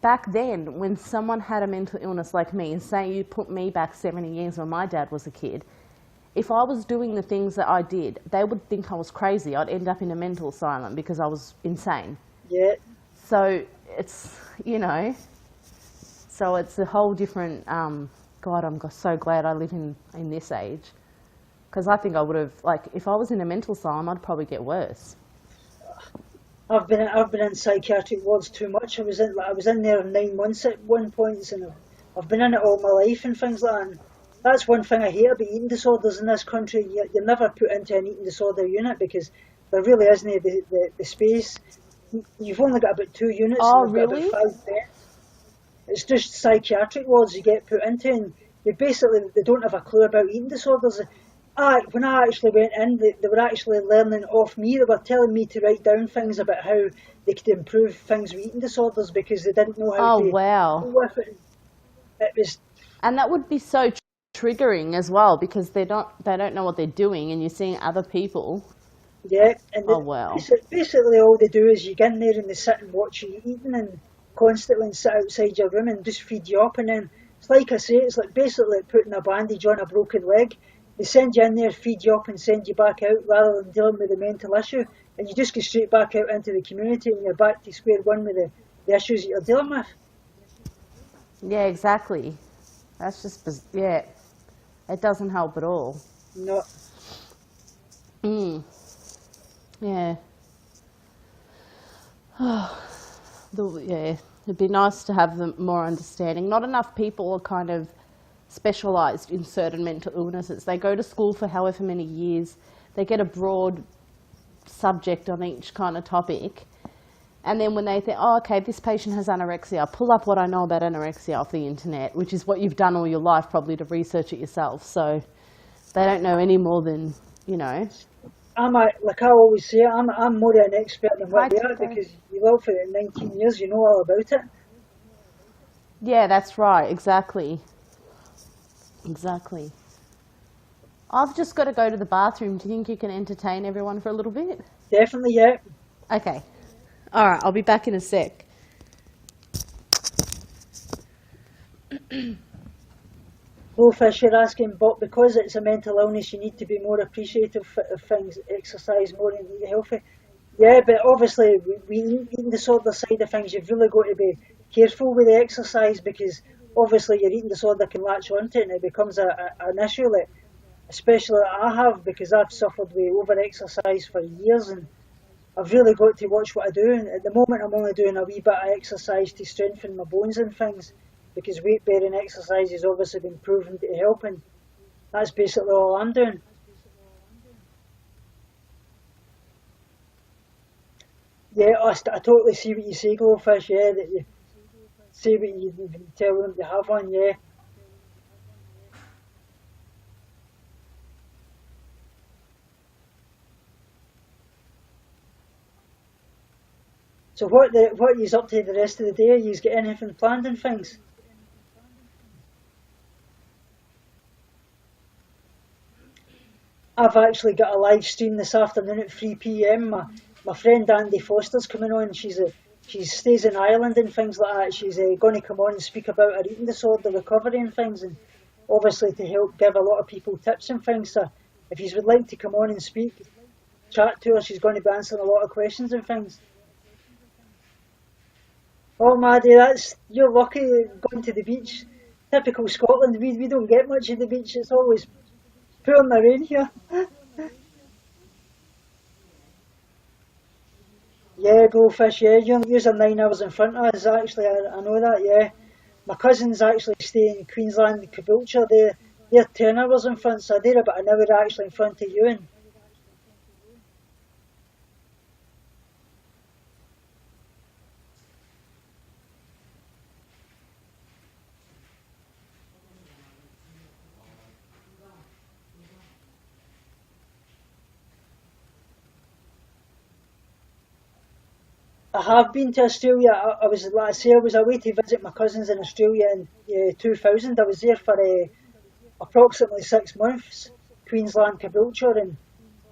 back then, when someone had a mental illness like me, and say you put me back 70 years when my dad was a kid, if I was doing the things that I did, they would think I was crazy. I'd end up in a mental asylum because I was insane. Yeah. So it's, you know, so it's a whole different, God, I'm so glad I live in this age. Because I think I would have, like, if I was in a mental asylum, I'd probably get worse. I've been in psychiatric wards too much. I was in there 9 months at one point, and I've been in it all my life and things like that. And that's one thing I hate about eating disorders in this country. You're never put into an eating disorder unit because there really isn't the space. You've only got about 2 units and Oh, you've got about really? 5 beds. It's just psychiatric wards you get put into, and they don't have a clue about eating disorders. When I actually went in, they were actually learning off me. They were telling me to write down things about how they could improve things with eating disorders because they didn't know how Oh, to deal wow. with it. It was, And that would be so triggering as well because they don't know what they're doing, and you're seeing other people. yeah, and Oh, wow. basically all they do is you get in there and they sit and watch you eating and constantly and sit outside your room and just feed you up. And then it's like I say, it's like basically like putting a bandage on a broken leg. They send you in there, feed you up, and send you back out rather than dealing with the mental issue. And you just go straight back out into the community and you're back to square one with the issues that you're dealing with. Yeah, exactly. That's just, yeah, it doesn't help at all. No, Mm, yeah. Yeah, it'd be nice to have them more understanding. Not enough people are kind of specialised in certain mental illnesses. They go to school for however many years, they get a broad subject on each kind of topic, and then when they think, oh, okay, this patient has anorexia, pull up what I know about anorexia off the internet, which is what you've done all your life probably to research it yourself. So they don't know any more than, you know. like I always say, I'm more an expert than Hi, what they are Tico. because you live for it 19 years, you know all about it. Yeah, that's right, exactly. Exactly. I've just got to go to the bathroom. Do you think you can entertain everyone for a little bit? Definitely, yeah. Okay. All right, I'll be back in a sec. Blowfish, you're asking, but because it's a mental illness, you need to be more appreciative of things, exercise more and eat healthy. Yeah, but obviously, eating disorder side of things, you've really got to be careful with the exercise because obviously your eating disorder can latch onto it and it becomes an issue, like, especially I have because I've suffered with over exercise for years and I've really got to watch what I do. And at the moment, I'm only doing a wee bit of exercise to strengthen my bones and things because weight bearing exercise has obviously been proven to help, and that's basically all I'm doing. Yeah, I totally see what you say, Glowfish. Yeah, that you say what you tell them to have one. Yeah. So what you's up to the rest of the day? You's got anything planned and things? I've actually got a live stream this afternoon at 3 p.m. My friend Andy Foster's coming on. She stays in Ireland and things like that. She's going to come on and speak about her eating disorder recovery and things, and obviously to help give a lot of people tips and things. So if you would like to come on and speak, chat to her. She's going to be answering a lot of questions and things. Oh, Maddie, you're lucky going to the beach. Typical Scotland. We don't get much of the beach. It's always pouring the rain here. Yeah, Goldfish, yeah, you're 9 hours in front of us, actually, I know that, yeah. My cousins actually stay in Queensland, Caboolture, they're 10 hours in front, so they're about an hour actually in front of you. And I have been to Australia, I was, like I say, I was away to visit my cousins in Australia in 2000. I was there for approximately 6 months, Queensland, Caboolture, and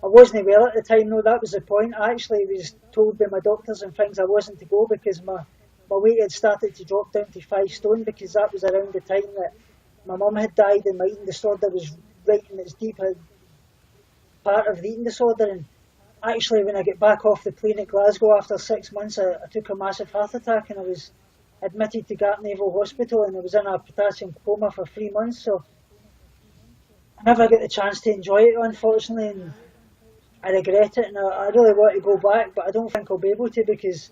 I wasn't well at the time, no, that was the point. I actually was told by my doctors and things I wasn't to go because my weight had started to drop down to 5 stone because that was around the time that my mum had died and my eating disorder was right in its deep part of the eating disorder. And actually, when I get back off the plane at Glasgow after 6 months, I took a massive heart attack and I was admitted to Gartnavel Hospital and I was in a potassium coma for 3 months. So I never get the chance to enjoy it, unfortunately. And I regret it, and I really want to go back, but I don't think I'll be able to because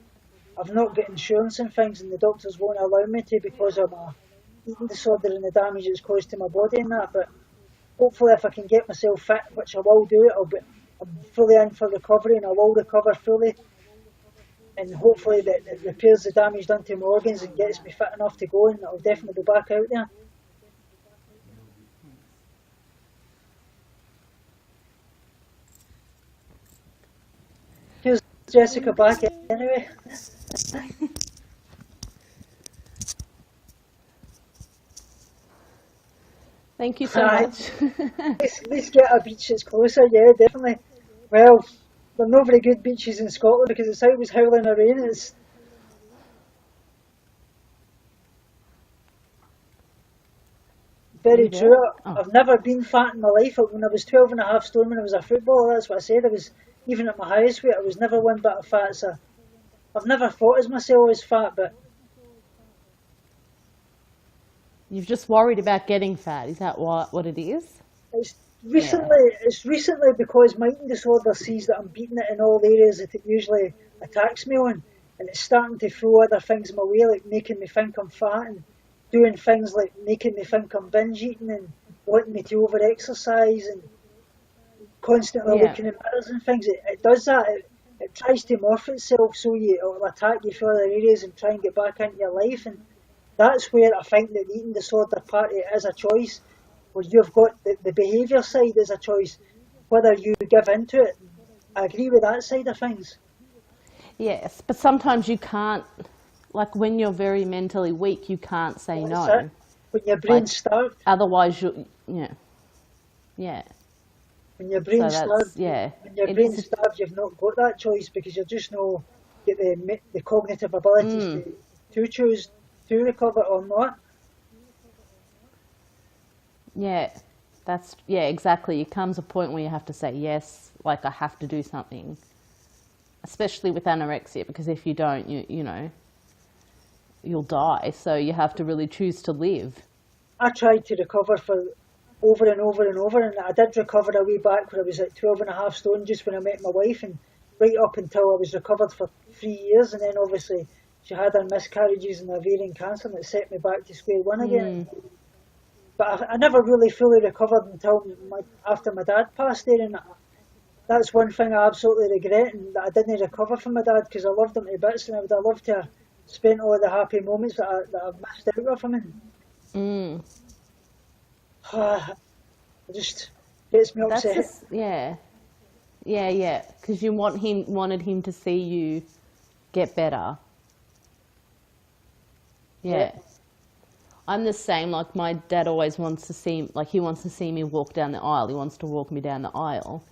I've not got insurance and things, and the doctors won't allow me to because of my eating disorder and the damage it's caused to my body and that. But hopefully, if I can get myself fit, which I will do, I'm fully in for recovery, and I will recover fully. And hopefully, that it repairs the damage done to my organs and gets me fit enough to go, and I'll definitely be back out there. Here's Jessica back anyway. Thank you so much. Let's get a beach that's closer, yeah, definitely. Well, there are no very good beaches in Scotland because it's always howling a rain. It's very true. I've never been fat in my life. When I was 12 and a half stone when I was a footballer, that's what I said. I was, even at my highest weight, I was never one bit of fat. So I've never thought as myself as fat, but You've just worried about getting fat. Is that what it is? it's recently because my eating disorder sees that I'm beating it in all areas that it usually attacks me on, and it's starting to throw other things my way, like making me think I'm fat and doing things like making me think I'm binge eating and wanting me to over exercise and constantly looking in mirrors and things. It does that. It tries to morph itself so it'll attack you for other areas and try and get back into your life, and that's where I think that the eating disorder part is a choice, where you've got the behaviour side is a choice, whether you give into it. I agree with that side of things. Yes, but sometimes you can't, like when you're very mentally weak, you can't say That's no. it. When your brain's starved. Otherwise, yeah. When your brain's starved, when your brain's starved, you've not got that choice because you just not get the cognitive abilities to choose to recover or not. Exactly. It comes a point where you have to say yes, like I have to do something, especially with anorexia, because if you don't, you'll die. So you have to really choose to live. I tried to recover for over and over and over, and I did recover a wee back when I was at 12 and a half stone, just when I met my wife, and right up until I was recovered for 3 years, and then obviously she had her miscarriages and ovarian cancer, and it set me back to square one again. But I never really fully recovered until after my dad passed there, and that's one thing I absolutely regret, and that I didn't recover from my dad because I loved him to bits, and I would have loved to have spent all the happy moments that I've missed out of him. It just gets me upset. Because you wanted him to see you get better. Yeah. I'm the same. Like my dad always wants to see, he wants to see me walk down the aisle. He wants to walk me down the aisle,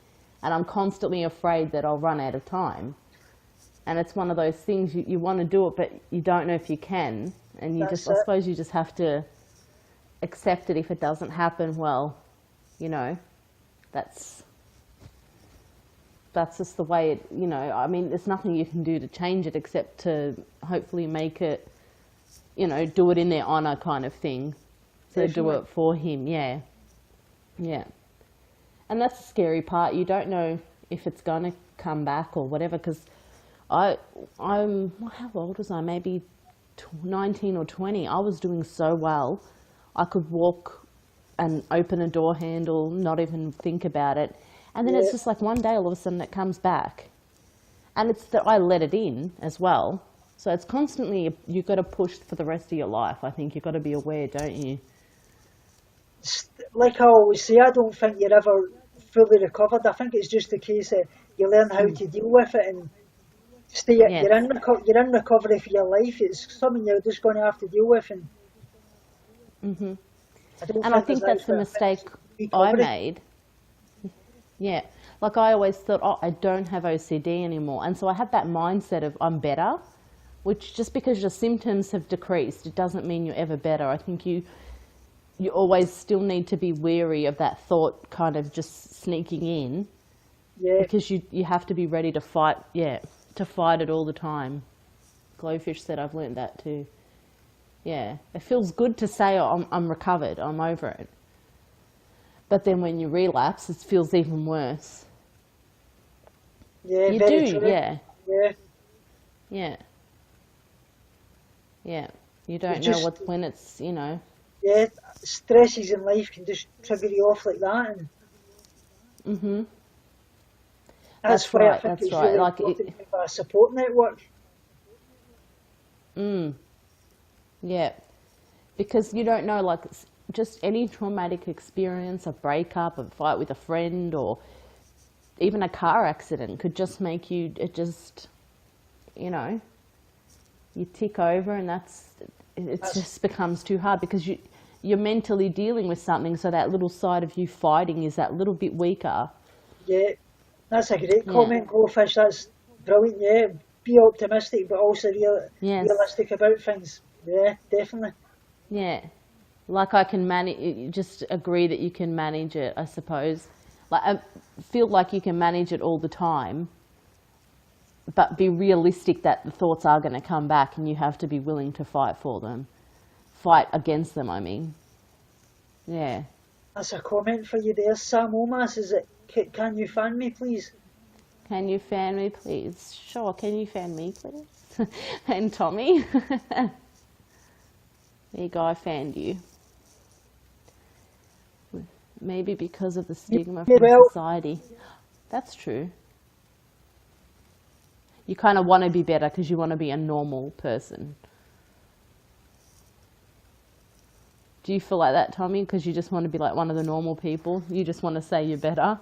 and I'm constantly afraid that I'll run out of time. And it's one of those things you want to do it, but you don't know if you can, and I suppose you just have to accept it. If it doesn't happen, well, that's just the way it. I mean, there's nothing you can do to change it except to hopefully make it. Do it in their honour kind of thing. So do it for him, yeah. And that's the scary part. You don't know if it's going to come back or whatever, because I'm, how old was I? Maybe 19 or 20. I was doing so well. I could walk and open a door handle, not even think about it. And then it's just like one day all of a sudden it comes back. And it's that I let it in as well. So it's constantly, you've got to push for the rest of your life. I think you've got to be aware, don't you? Like I always say, I don't think you're ever fully recovered. I think it's just the case that you learn how to deal with it and stay. You're in recovery for your life. It's something you're just going to have to deal with. I think that's the mistake I made. Yeah. Like I always thought, I don't have OCD anymore. And so I had that mindset of I'm better. Which just because your symptoms have decreased, it doesn't mean you're ever better. I think you always still need to be wary of that thought kind of just sneaking in. Yeah. Because you have to be ready to fight, to fight it all the time. Glowfish said I've learned that too. Yeah. It feels good to say, I'm recovered, I'm over it. But then when you relapse, it feels even worse. Yeah, You very do, true. yeah, Yeah, yeah, yeah. You you've don't know just, when it's, you know. yeah, stresses in life can just trigger you off like that, and Mhm. that's why I think That's it's right. really Like, important to have a support network. yeah, because you don't know, like, just any traumatic experience, a breakup, a fight with a friend, or even a car accident could just make you, it just, you know, you tick over, and it That's, just becomes too hard because you're mentally dealing with something, so that little side of you fighting is that little bit weaker. yeah, that's a great Yeah. comment, Goldfish. That's brilliant. Yeah, be optimistic, but also Yes. realistic about things. Yeah, definitely. Yeah. Like I can manage, just agree that you can manage it, I suppose. Like, I feel like you can manage it all the time, but be realistic that the thoughts are going to come back and you have to be willing to fight for them. Fight against them, I mean. Yeah. That's a comment for you there, Sam Omas. Is it? Can you fan me, please? Can you fan me, please? Sure, can you fan me, please? And Tommy. There you go, I fanned you. Maybe because of the stigma Yeah, from well, society. That's true. You kind of want to be better because you want to be a normal person. Do you feel like that, Tommy? Because you just want to be like one of the normal people? You just want to say you're better?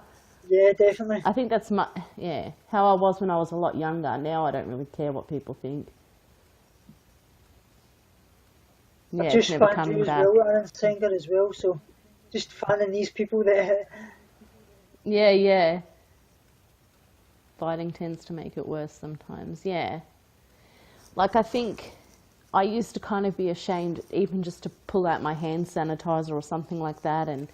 yeah, definitely. I think that's yeah, how I was when I was a lot younger. Now I don't really care what people think. I've Yeah, it's just never fanned you coming as well, back. Aaron Singer as well. So just fanning these people that. Yeah, yeah. Fighting tends to make it worse sometimes. Yeah. Like, I think I used to kind of be ashamed even just to pull out my hand sanitizer or something like that. And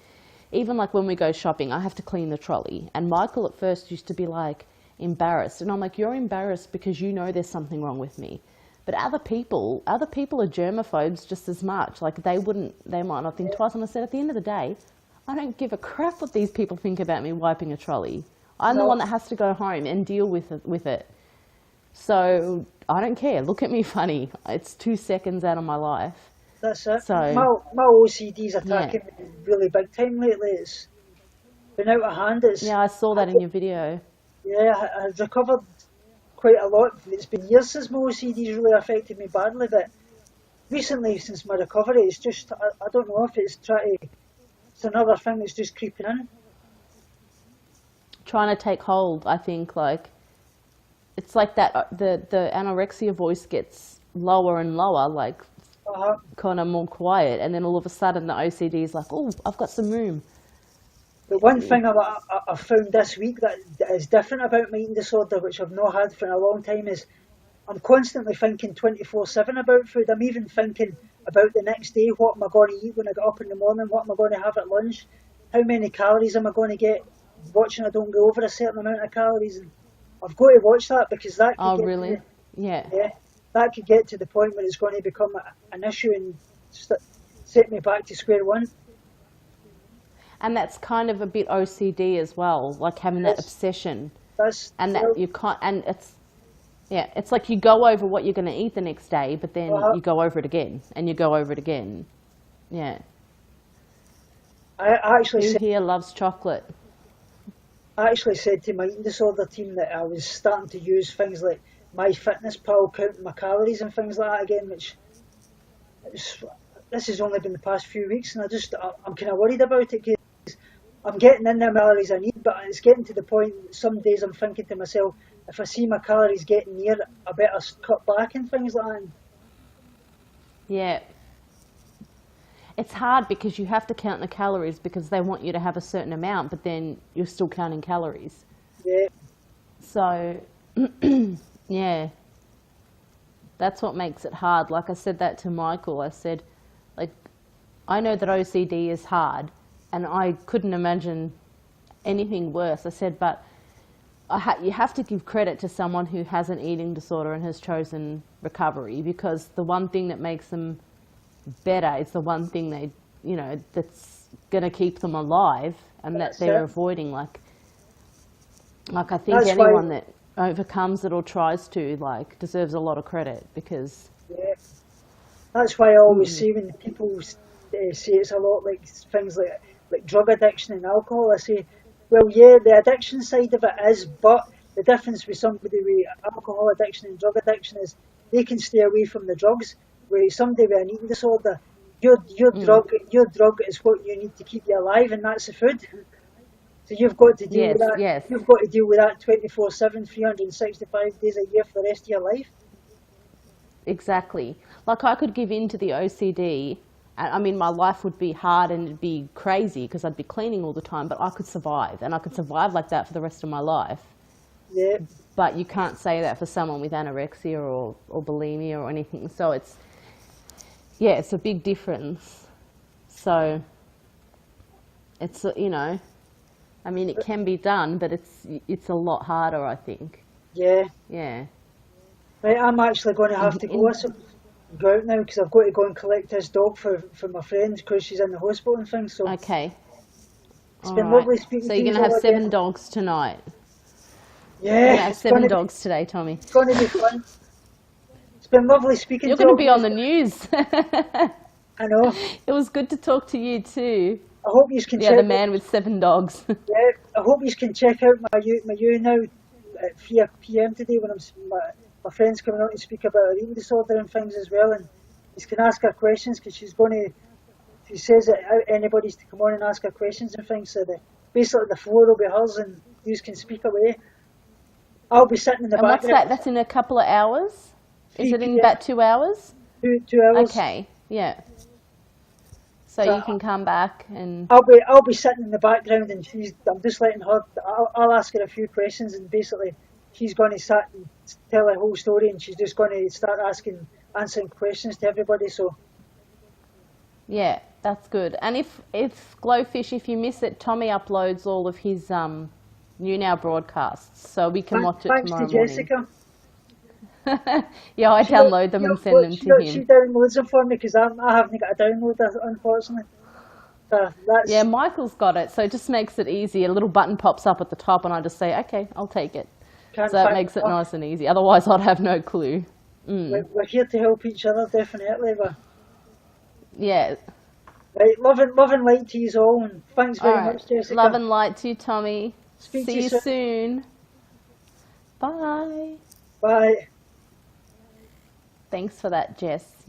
even like when we go shopping, I have to clean the trolley. And Michael at first used to be like embarrassed. And I'm like, you're embarrassed because you know there's something wrong with me. But other people are germaphobes just as much. Like, they might not think twice. And I said, at the end of the day, I don't give a crap what these people think about me wiping a trolley. I'm the one No, that has to go home and deal with it. So I don't care. Look at me funny. It's 2 seconds out of my life. that's it. So My OCD's yeah, attacking me really big time lately. It's been out of hand. yeah, I saw that in your video. Yeah, I've recovered quite a lot. It's been years since my OCD's really affected me badly, but recently, since my recovery, it's just, I don't know if it's another thing that's just creeping in. Trying to take hold. I think like it's like that. The anorexia voice gets lower and lower, like Uh-huh. kind of more quiet, and then all of a sudden the OCD is like, oh, I've got some room. But one thing I've found this week that is different about my eating disorder, which I've not had for a long time, is I'm constantly thinking 24/7 about food. I'm even thinking about the next day. What am I going to eat when I get up in the morning? What am I going to have at lunch? How many calories am I going to get? Watching I don't go over a certain amount of calories. And I've got to watch that because that could Oh, get to really? Yeah. yeah, that could get to the point where it's going to become an issue and set me back to square one. And that's kind of a bit OCD as well, like having that That's obsession, and that well, you can't. And it's like you go over what you're going to eat the next day, but then uh, you go over it again, and you go over it again. Yeah. I actually Who said here loves chocolate? I actually said to my eating disorder team that I was starting to use things like MyFitnessPal, counting my calories and things like that again, which is, this has only been the past few weeks, and I'm kind of worried about it because I'm getting in the calories I need, but it's getting to the point that some days I'm thinking to myself, if I see my calories getting near, I better cut back and things like that. And Yeah. It's hard because you have to count the calories because they want you to have a certain amount, but then you're still counting calories. yeah, So, yeah, that's what makes it hard. Like I said that to Michael. I said, like, I know that OCD is hard, and I couldn't imagine anything worse. I said, but you have to give credit to someone who has an eating disorder and has chosen recovery, because the one thing that makes them better is the one thing that's going to keep them alive and that that's they're it. avoiding. Like, Like, I think That's why, anyone that overcomes it or tries to, like, deserves a lot of credit because, yeah, that's why I always say when people say it's a lot like things like drug addiction and alcohol, I say, well, yeah, the addiction side of it is, but the difference with somebody with alcohol addiction and drug addiction is they can stay away from the drugs. Whereas somebody with an eating disorder, your drug is what you need to keep you alive, and that's the food. So you've got to deal with yes, that. yes, You've got to deal with that 24/7, 365 days a year for the rest of your life. exactly. Like, I could give in to the OCD, and I mean, my life would be hard and it'd be crazy because I'd be cleaning all the time, but I could survive, and I could survive like that for the rest of my life. Yeah, But you can't say that for someone with anorexia or bulimia or anything. So it's a big difference. So it's, I mean, it can be done, but it's a lot harder, I think. yeah. Yeah. Right, I'm actually going to have to go. Go out now because I've got to go and collect this dog for my friend because she's in the hospital and things. So Okay. it's All been right. lovely speaking So to you're you going to have all 7 again. dogs tonight. You're going to Yeah, have 7 dogs today, Tommy. it's going to be fun. It's been lovely speaking You're to you going to all be on guys. the news. I know. It was good to talk to you too. I hope you can Yeah, the check. man with 7 dogs. Yeah, I hope you can check out my Younow at 3 p.m. today when my friend's coming out to speak about her eating disorder and things as well, and you can ask her questions because she says that anybody's to come on and ask her questions and things. So basically the floor will be hers and you can speak away. I'll be sitting in the And what's that? background. That's in a couple of hours? Is 3 it in p.m. about 2 hours? 2 hours. Okay, yeah. So So you can come back and I'll be sitting in the background and I'm just letting her. I'll ask her a few questions and basically she's going to sit and tell her whole story and she's just going to start answering questions to everybody. So yeah, that's good. And if Glowfish, if you miss it, Tommy uploads all of his Younow broadcasts, so we can watch it thanks to tomorrow morning. Jessica. Yeah, I download them and send them to She him. downloads them for me because I haven't got a download unfortunately. So that's Yeah, Michael's got it, so it just makes it easy. A little button pops up at the top, and I just say, "Okay, I'll take it." can't So that find makes it enough. nice and easy. Otherwise, I'd have no clue. We're here to help each other definitely. But Yeah. right, love and light to you all, and thanks All very right. much, Jessica. Love and light to you, Tommy. Speak to See you you soon. soon. Bye. Bye. Thanks for that, Jess.